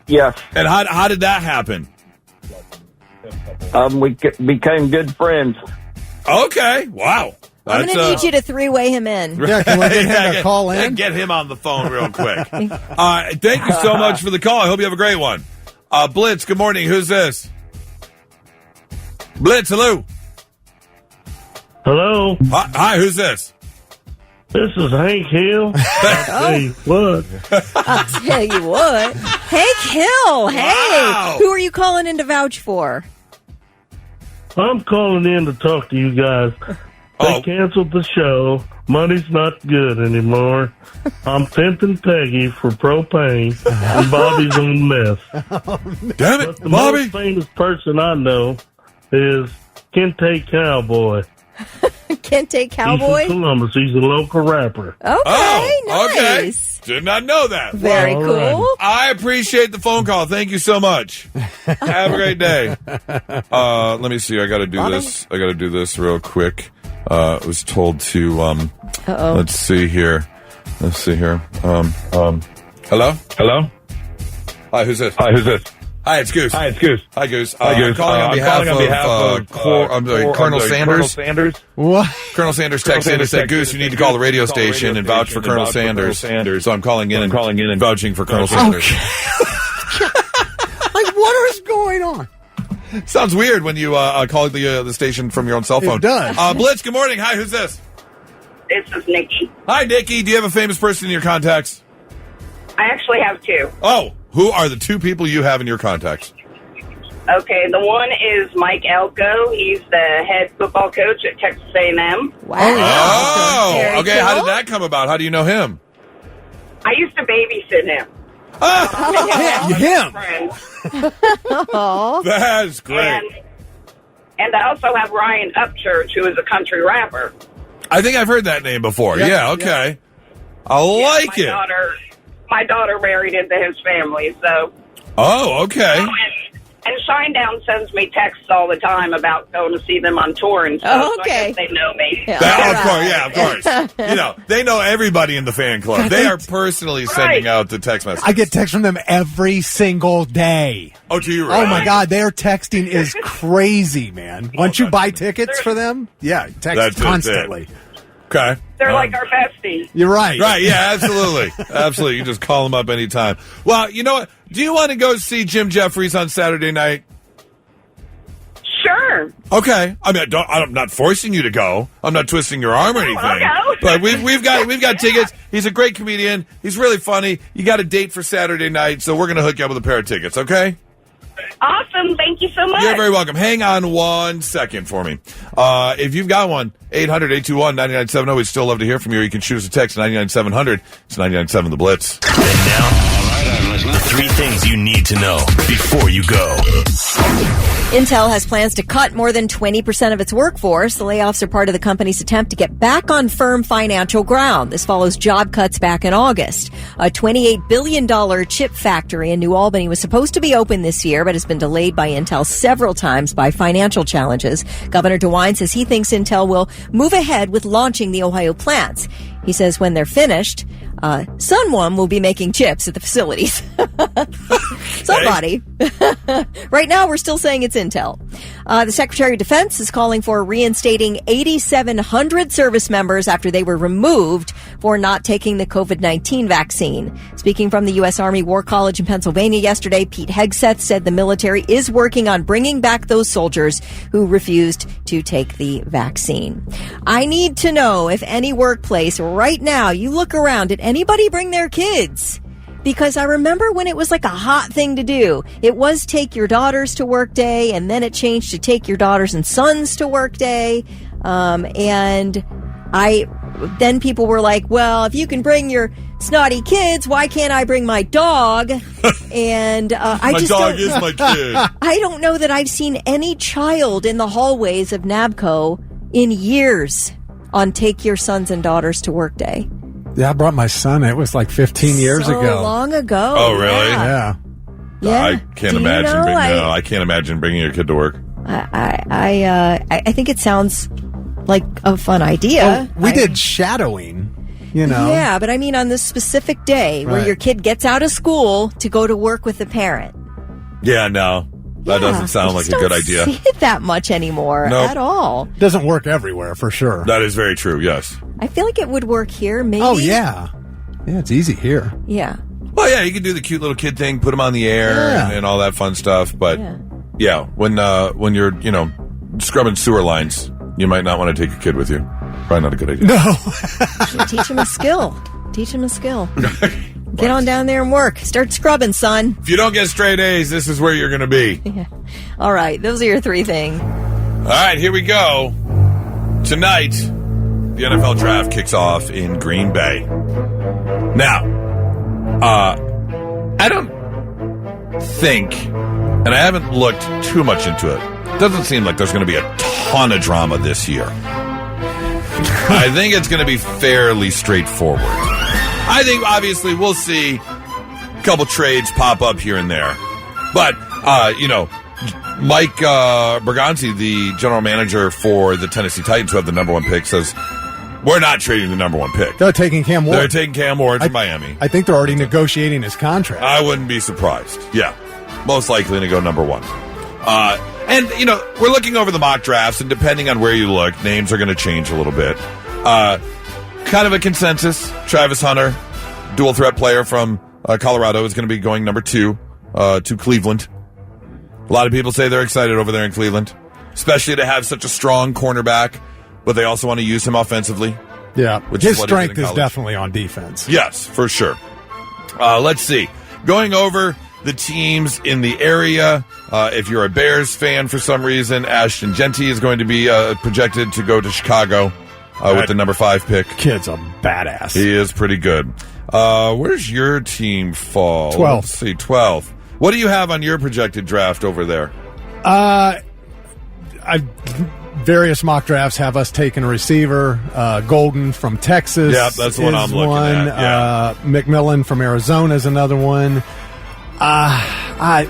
Yes. And how did that happen? We became good friends. Okay, wow. I'm going to need you to three-way him in. Yeah, can we get him to call in? Get him on the phone real quick. Thank you so much for the call. I hope you have a great one. Blitz, good morning. Who's this? Blitz, hello. Hello. Hi, who's this? This is Hank Hill. I'll tell you what. Hank Hill. Hey. Wow. Who are you calling in to vouch for? I'm calling in to talk to you guys. They canceled the show. Money's not good anymore. I'm pimping Peggy for propane, and Bobby's on meth. Damn it, but the Bobby. most famous person I know is Kente Cowboy. Kente Cowboy? He's from Columbus. He's a local rapper. Okay, Okay. nice. Did not know that. Very cool. Right. I appreciate the phone call. Thank you so much. Have a great day. Let me see. I got to do this. I got to do this real quick. I was told to. Let's see here. Hello. Hello. Hi. Who's this? Hi, it's Goose. Hi, it's Goose. Hi, Goose. Hi, Goose. I'm calling on behalf of Colonel Sanders. What? Colonel Sanders texted in and said, Goose, you need to call the radio station and vouch for Colonel Sanders. So I'm calling in and vouching for Colonel Sanders. Like, what is going on? Sounds weird when you call the station from your own cell phone. It does. Blitz, good morning. Hi, who's this? This is Nikki. Hi, Nikki. Do you have a famous person in your contacts? I actually have two. Oh, who are the two people you have in your contacts? Okay, the one is Mike Elko. He's the head football coach at Texas A&M. Wow. Oh, okay. How did that come about? How do you know him? I used to babysit him. Him. That's great. And I also have Ryan Upchurch, who is a country rapper. I think I've heard that name before. Yeah, okay. I like it. My daughter married into his family, so. Oh, okay. Oh, and Shinedown sends me texts all the time about going to see them on tour and stuff. Oh, okay. So I guess they know me. Of course. You know, they know everybody in the fan club. They are personally sending out the text messages. I get texts from them every single day. Oh, do you really? Oh, my God. Their texting is crazy, man. Once you buy tickets for them, text constantly. Okay. They're like our besties. You're right. Right, yeah, absolutely. Absolutely. You can just call them up anytime. Well, you know what? Do you want to go see Jim Jeffries on Saturday night? Sure. Okay. I mean, I'm not forcing you to go. I'm not twisting your arm or anything. Okay. But we've got tickets. He's a great comedian. He's really funny. You got a date for Saturday night, so we're going to hook you up with a pair of tickets, okay? Awesome. Thank you so much. You're very welcome. Hang on 1 second for me. If you've got one, 800-821-9970. We'd still love to hear from you. You can shoot us a text, 99700. It's 997 The Blitz. And now, 3 things you need to know before you go. Intel has plans to cut more than 20% of its workforce. The layoffs are part of the company's attempt to get back on firm financial ground. This follows job cuts back in August. A $28 billion chip factory in New Albany was supposed to be open this year, but has been delayed by Intel several times by financial challenges. Governor DeWine says he thinks Intel will move ahead with launching the Ohio plants. He says when they're finished, someone will be making chips at the facilities. Somebody. Right now, we're still saying it's Intel. The Secretary of Defense is calling for reinstating 8,700 service members after they were removed for not taking the COVID-19 vaccine. Speaking from the U.S. Army War College in Pennsylvania yesterday, Pete Hegseth said the military is working on bringing back those soldiers who refused to take the vaccine. I need to know if any workplace right now, you look around, did anybody bring their kids? Because I remember when it was like a hot thing to do. It was take your daughters to work day, and then it changed to take your daughters and sons to work day. Then people were like, well, if you can bring your snotty kids, why can't I bring my dog? And my dog is my kid. I don't know that I've seen any child in the hallways of NABCO in years on take your sons and daughters to work day. Yeah, I brought my son. It was like 15 years ago. So long ago. Oh, really? Yeah. I can't imagine. I can't imagine bringing your kid to work. I think it sounds like a fun idea. Well, we did shadowing, you know. Yeah, but I mean on this specific day where your kid gets out of school to go to work with the parent. Yeah, no. That doesn't sound like a good idea. I don't see it that much anymore at all. Doesn't work everywhere, for sure. That is very true, yes. I feel like it would work here, maybe. Oh, yeah. Yeah, it's easy here. Yeah. Well, yeah, you can do the cute little kid thing, put them on the air and all that fun stuff. But, when you're, scrubbing sewer lines, you might not want to take your kid with you. Probably not a good idea. No. Teach him a skill. Get on down there and work. Start scrubbing, son. If you don't get straight A's, this is where you're going to be. Yeah. All right. Those are your 3 things. All right, here we go. Tonight, the NFL draft kicks off in Green Bay. Now, I don't think, and I haven't looked too much into it, doesn't seem like there's going to be a ton of drama this year. I think it's going to be fairly straightforward. I think, obviously, we'll see a couple trades pop up here and there. But, Mike Berganti, the general manager for the Tennessee Titans, who have the number 1 pick, says, we're not trading the number 1 pick. They're taking Cam Ward. They're taking Cam Ward from Miami. I think they're already negotiating his contract. I wouldn't be surprised. Yeah. most likely going to go number 1. And, we're looking over the mock drafts, and depending on where you look, names are going to change a little bit. Kind of a consensus. Travis Hunter, dual threat player from Colorado, is going to be going number 2 to Cleveland. A lot of people say they're excited over there in Cleveland, especially to have such a strong cornerback, but they also want to use him offensively. Yeah, his strength is definitely on defense. Yes, for sure. Let's see. Going over the teams in the area, if you're a Bears fan for some reason, Ashton Genty is going to be projected to go to Chicago with the number 5 pick. Kid's a badass. He is pretty good. Where's your team fall? 12th. Let's see, 12th. What do you have on your projected draft over there? Various mock drafts have us taking a receiver. Golden from Texas. Yeah, that's the one I'm looking at. Yeah. McMillan from Arizona is another one. I'd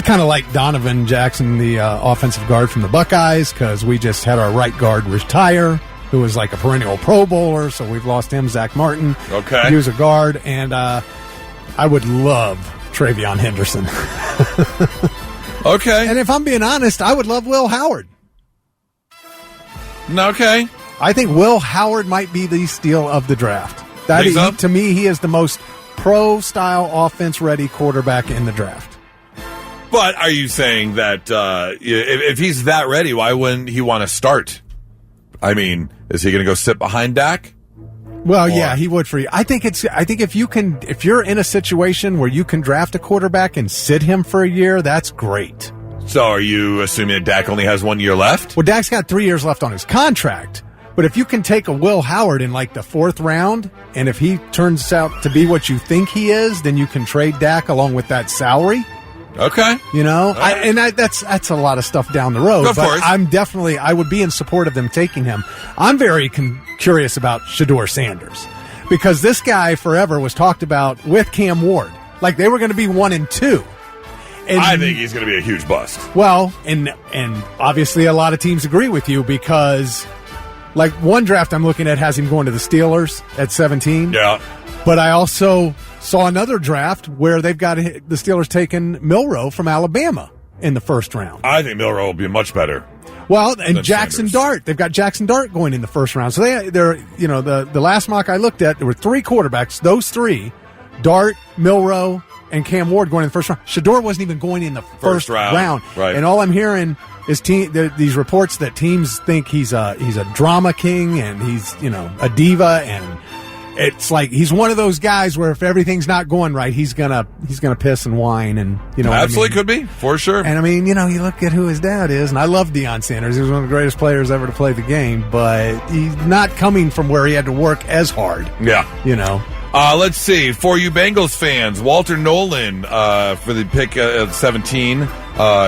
kind of like Donovan Jackson, the offensive guard from the Buckeyes, because we just had our right guard retire, who was like a perennial Pro Bowler, so we've lost him. Zach Martin. Okay. He was a guard, and I would love Travion Henderson. Okay. And if I'm being honest, I would love Will Howard. Okay. I think Will Howard might be the steal of the draft. To me, he is the most pro-style, offense-ready quarterback in the draft. But are you saying that if he's that ready, why wouldn't he want to start? I mean, is he going to go sit behind Dak? Well, yeah, he would for you. I think if you're in a situation where you can draft a quarterback and sit him for a year, that's great. So are you assuming that Dak only has 1 year left? Well, Dak's got 3 years left on his contract. But if you can take a Will Howard in like the 4th round, and if he turns out to be what you think he is, then you can trade Dak along with that salary. Okay. That's a lot of stuff down the road. Of course. I would be in support of them taking him. I'm very curious about Shedeur Sanders, because this guy forever was talked about with Cam Ward. Like they were going to be 1 and 2. And, I think he's going to be a huge bust. Well, and obviously a lot of teams agree with you, because like one draft I'm looking at has him going to the Steelers at 17. Yeah. But I also saw another draft where they've got the Steelers taking Milroe from Alabama in the 1st round. I think Milroe will be much better. Well, and Jackson Dart. They've got Jackson Dart going in the 1st round. So they're the last mock I looked at, there were 3 quarterbacks, those 3, Dart, Milroe, and Cam Ward going in the 1st round. Shedeur wasn't even going in the first round. Right. And all I'm hearing is these reports that teams think he's a drama king and he's a diva, and it's like he's one of those guys where if everything's not going right, he's gonna piss and whine, and absolutely could be for sure. And I mean, you look at who his dad is, and I love Deion Sanders. He was one of the greatest players ever to play the game, but he's not coming from where he had to work as hard. Yeah, Let's see. For you Bengals fans, Walter Nolan for the pick at 17.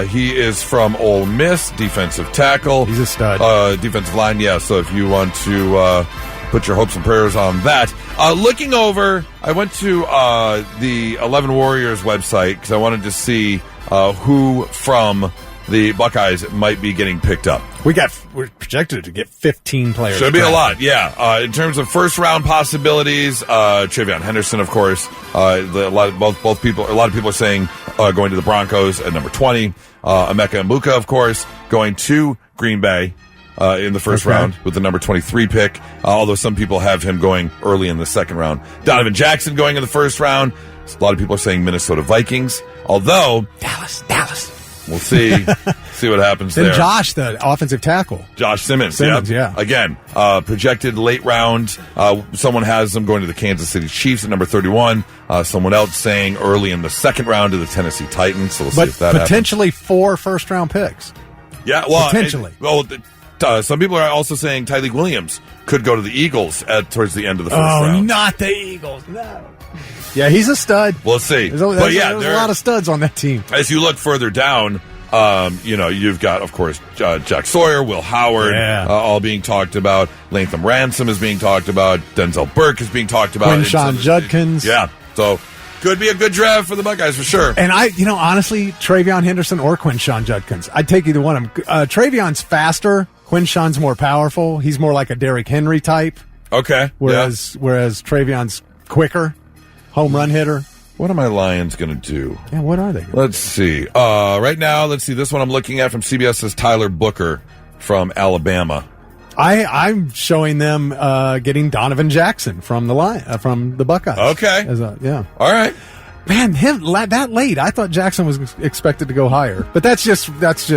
He is from Ole Miss, defensive tackle. He's a stud. Defensive line, yeah. So if you want to put your hopes and prayers on that. Looking over, I went to the 11 Warriors website because I wanted to see who from the Buckeyes might be getting picked up. We're projected to get 15 players. Should be a lot, yeah. In terms of first round possibilities, Travion Henderson, of course. A lot of people are saying going to the Broncos at number 20. Emeka Egbuka, of course, going to Green Bay in the first round with the number 23 pick. Although some people have him going early in the 2nd round. Donovan Jackson going in the 1st round. A lot of people are saying Minnesota Vikings. Although Dallas. We'll see what happens there. Then Josh, the offensive tackle. Josh Simmons, yeah. Again, projected late round. Someone has them going to the Kansas City Chiefs at number 31. Someone else saying early in the 2nd round to the Tennessee Titans. So we'll see if that happens. Potentially 4 first-round picks. Yeah, well, potentially. Some people are also saying Tyreek Williams could go to the Eagles towards the end of the first round. Oh, not the Eagles, no. Yeah, he's a stud. We'll see. There's a lot of studs on that team. As you look further down, you've got, of course, Jack Sawyer, Will Howard, all being talked about. Latham Ransom is being talked about. Denzel Burke is being talked about. Quinshawn Judkins. Yeah, so could be a good draft for the Buckeyes for sure. And honestly, Travion Henderson or Quinshawn Judkins, I'd take either one of them. Travion's faster. Quinshawn's more powerful. He's more like a Derrick Henry type. Okay. Whereas Travion's quicker. Home run hitter. What are my Lions going to do? Yeah, what are they? Let's see. Right now, let's see. This one I'm looking at from CBS is Tyler Booker from Alabama. I'm showing them getting Donovan Jackson from the Buckeyes. Okay. All right. Man, that late. I thought Jackson was expected to go higher, but that's just that's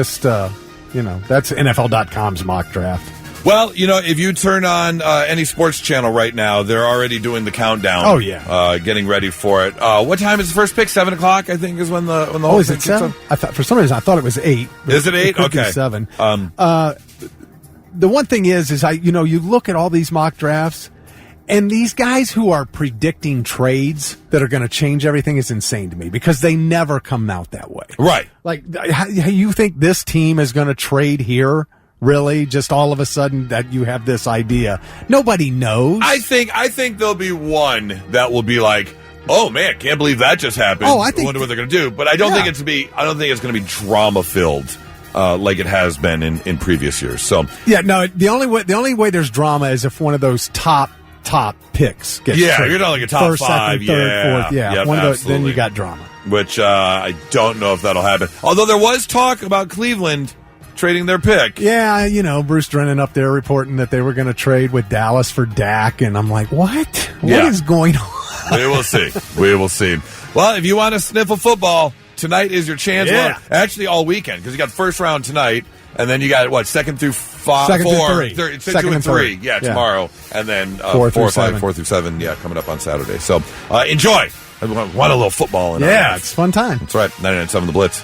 NFL.com's mock draft. Well, if you turn on any sports channel right now, they're already doing the countdown. Oh, yeah. Getting ready for it. What time is the first pick? 7 o'clock, I think, is when the whole is thing it 7? I thought, for some reason, I thought it was 8. Is it 8? Could be Okay. 7. The one thing is you look at all these mock drafts, and these guys who are predicting trades that are going to change everything is insane to me because they never come out that way. Right. Like, you think this team is going to trade here? Really? Just all of a sudden that you have this idea. Nobody knows. I think there'll be one that will be like, oh man, can't believe that just happened. Oh, I wonder what they're going to do. But I don't think it's going to be drama filled like it has been in previous years. So yeah, no. The only way there's drama is if one of those top picks gets traded. You're not like a top first, 5, second, third, fourth. Yeah, yep, one of those, absolutely. then you got drama. Which I don't know if that'll happen. Although there was talk about Cleveland trading their pick. Yeah, Bruce Drennan up there reporting that they were going to trade with Dallas for Dak, and I'm like, what? What is going on? We will see. We will see. Well, if you want to sniff a football, tonight is your chance. Yeah. Well, actually, all weekend, because you got first round tonight, and then you got, second through Second through 3. Second and 3. Yeah, tomorrow. And then 4 through 5, 4 through 7, coming up on Saturday. So enjoy. I want a little football in our Yeah, life. it's a fun time. That's right. 99.7 The Blitz.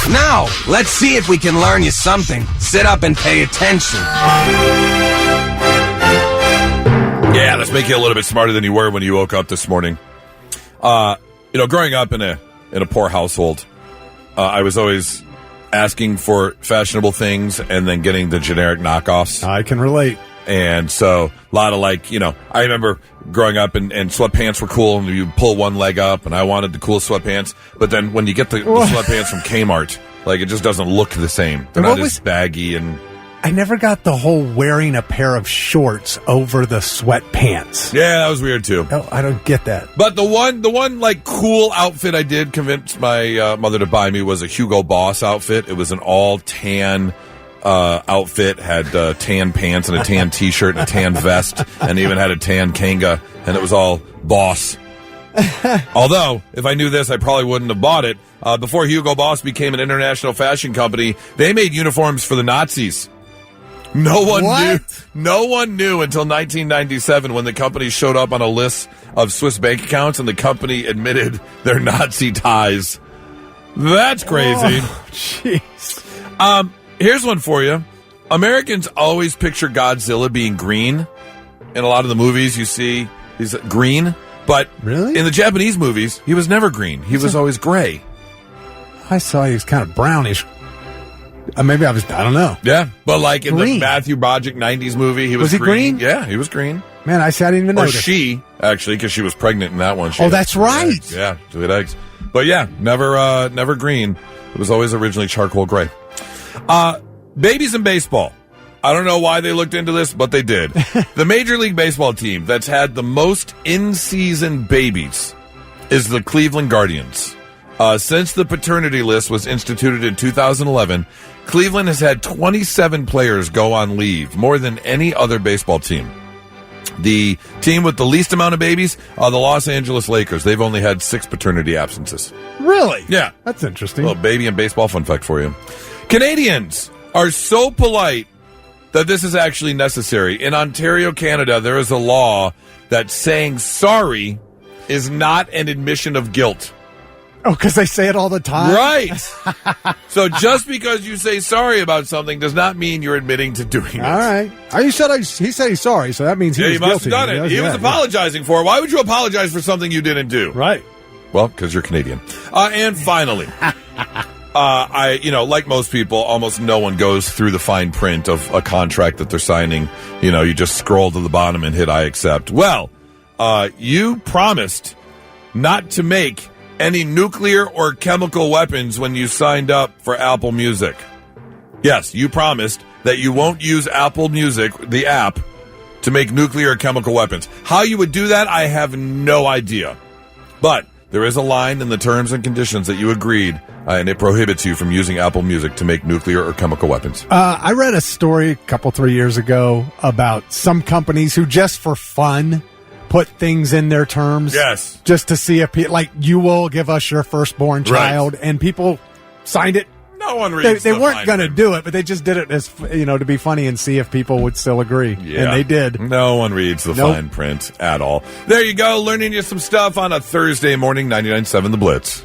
Now, let's see if we can learn you something. Sit up and pay attention. Yeah, let's make you a little bit smarter than you were when you woke up this morning. Growing up in a poor household, I was always asking for fashionable things and then getting the generic knockoffs. I can relate. And so a lot of I remember growing up and sweatpants were cool and you pull one leg up and I wanted the cool sweatpants. But then when you get the sweatpants from Kmart, it just doesn't look the same. They're not as baggy and... I never got the whole wearing a pair of shorts over the sweatpants. Yeah, that was weird too. Oh, I don't get that. But the one cool outfit I did convince my mother to buy me was a Hugo Boss outfit. It was an all tan outfit, had tan pants and a tan t-shirt and a tan vest, and even had a tan kanga, and it was all Boss. Although, if I knew this, I probably wouldn't have bought it. Before Hugo Boss became an international fashion company, they made uniforms for the Nazis. No one knew until 1997 when the company showed up on a list of Swiss bank accounts and the company admitted their Nazi ties. That's crazy. Oh, jeez. Here's one for you. Americans always picture Godzilla being green. In a lot of the movies you see he's green. But really? In the Japanese movies, he was never green. He was always gray. I saw he was kind of brownish. Maybe I don't know. Yeah, but in the Matthew Broderick 90s movie, he was green. Yeah, he was green. Man, I didn't even know. Or she, actually, because she was pregnant in that one. That's right. Eggs. Yeah, she had eggs. But yeah, never green. It was always originally charcoal gray. Babies in baseball. I don't know why they looked into this, but they did. The Major League Baseball team that's had the most in-season babies is the Cleveland Guardians. Since the paternity list was instituted in 2011, Cleveland has had 27 players go on leave, more than any other baseball team. The team with the least amount of babies are the Los Angeles Lakers. They've only had 6 paternity absences. Really? Yeah. That's interesting. A little baby and baseball fun fact for you. Canadians are so polite that this is actually necessary. In Ontario, Canada, there is a law that saying sorry is not an admission of guilt. Oh, because they say it all the time? Right. So just because you say sorry about something does not mean you're admitting to doing it. All right. He said he's sorry, so that means he was must guilty. have done it. He was apologizing for it. Why would you apologize for something you didn't do? Right. Well, because you're Canadian. And finally, like most people, almost no one goes through the fine print of a contract that they're signing. You just scroll to the bottom and hit I accept. Well, you promised not to make any nuclear or chemical weapons when you signed up for Apple Music. Yes, you promised that you won't use Apple Music, the app, to make nuclear or chemical weapons. How you would do that, I have no idea. But There is a line in the terms and conditions that you agreed, and it prohibits you from using Apple Music to make nuclear or chemical weapons. I read a story a couple, 3 years ago about some companies who just for fun put things in their terms. Yes. Just to see if, like, you will give us your firstborn child, and people signed it. No one reads They the weren't fine going to print. do it, but they just did it as, to be funny and see if people would still agree. Yeah. And they did. No one reads the fine print at all. There you go, learning you some stuff on a Thursday morning, 99.7 The Blitz.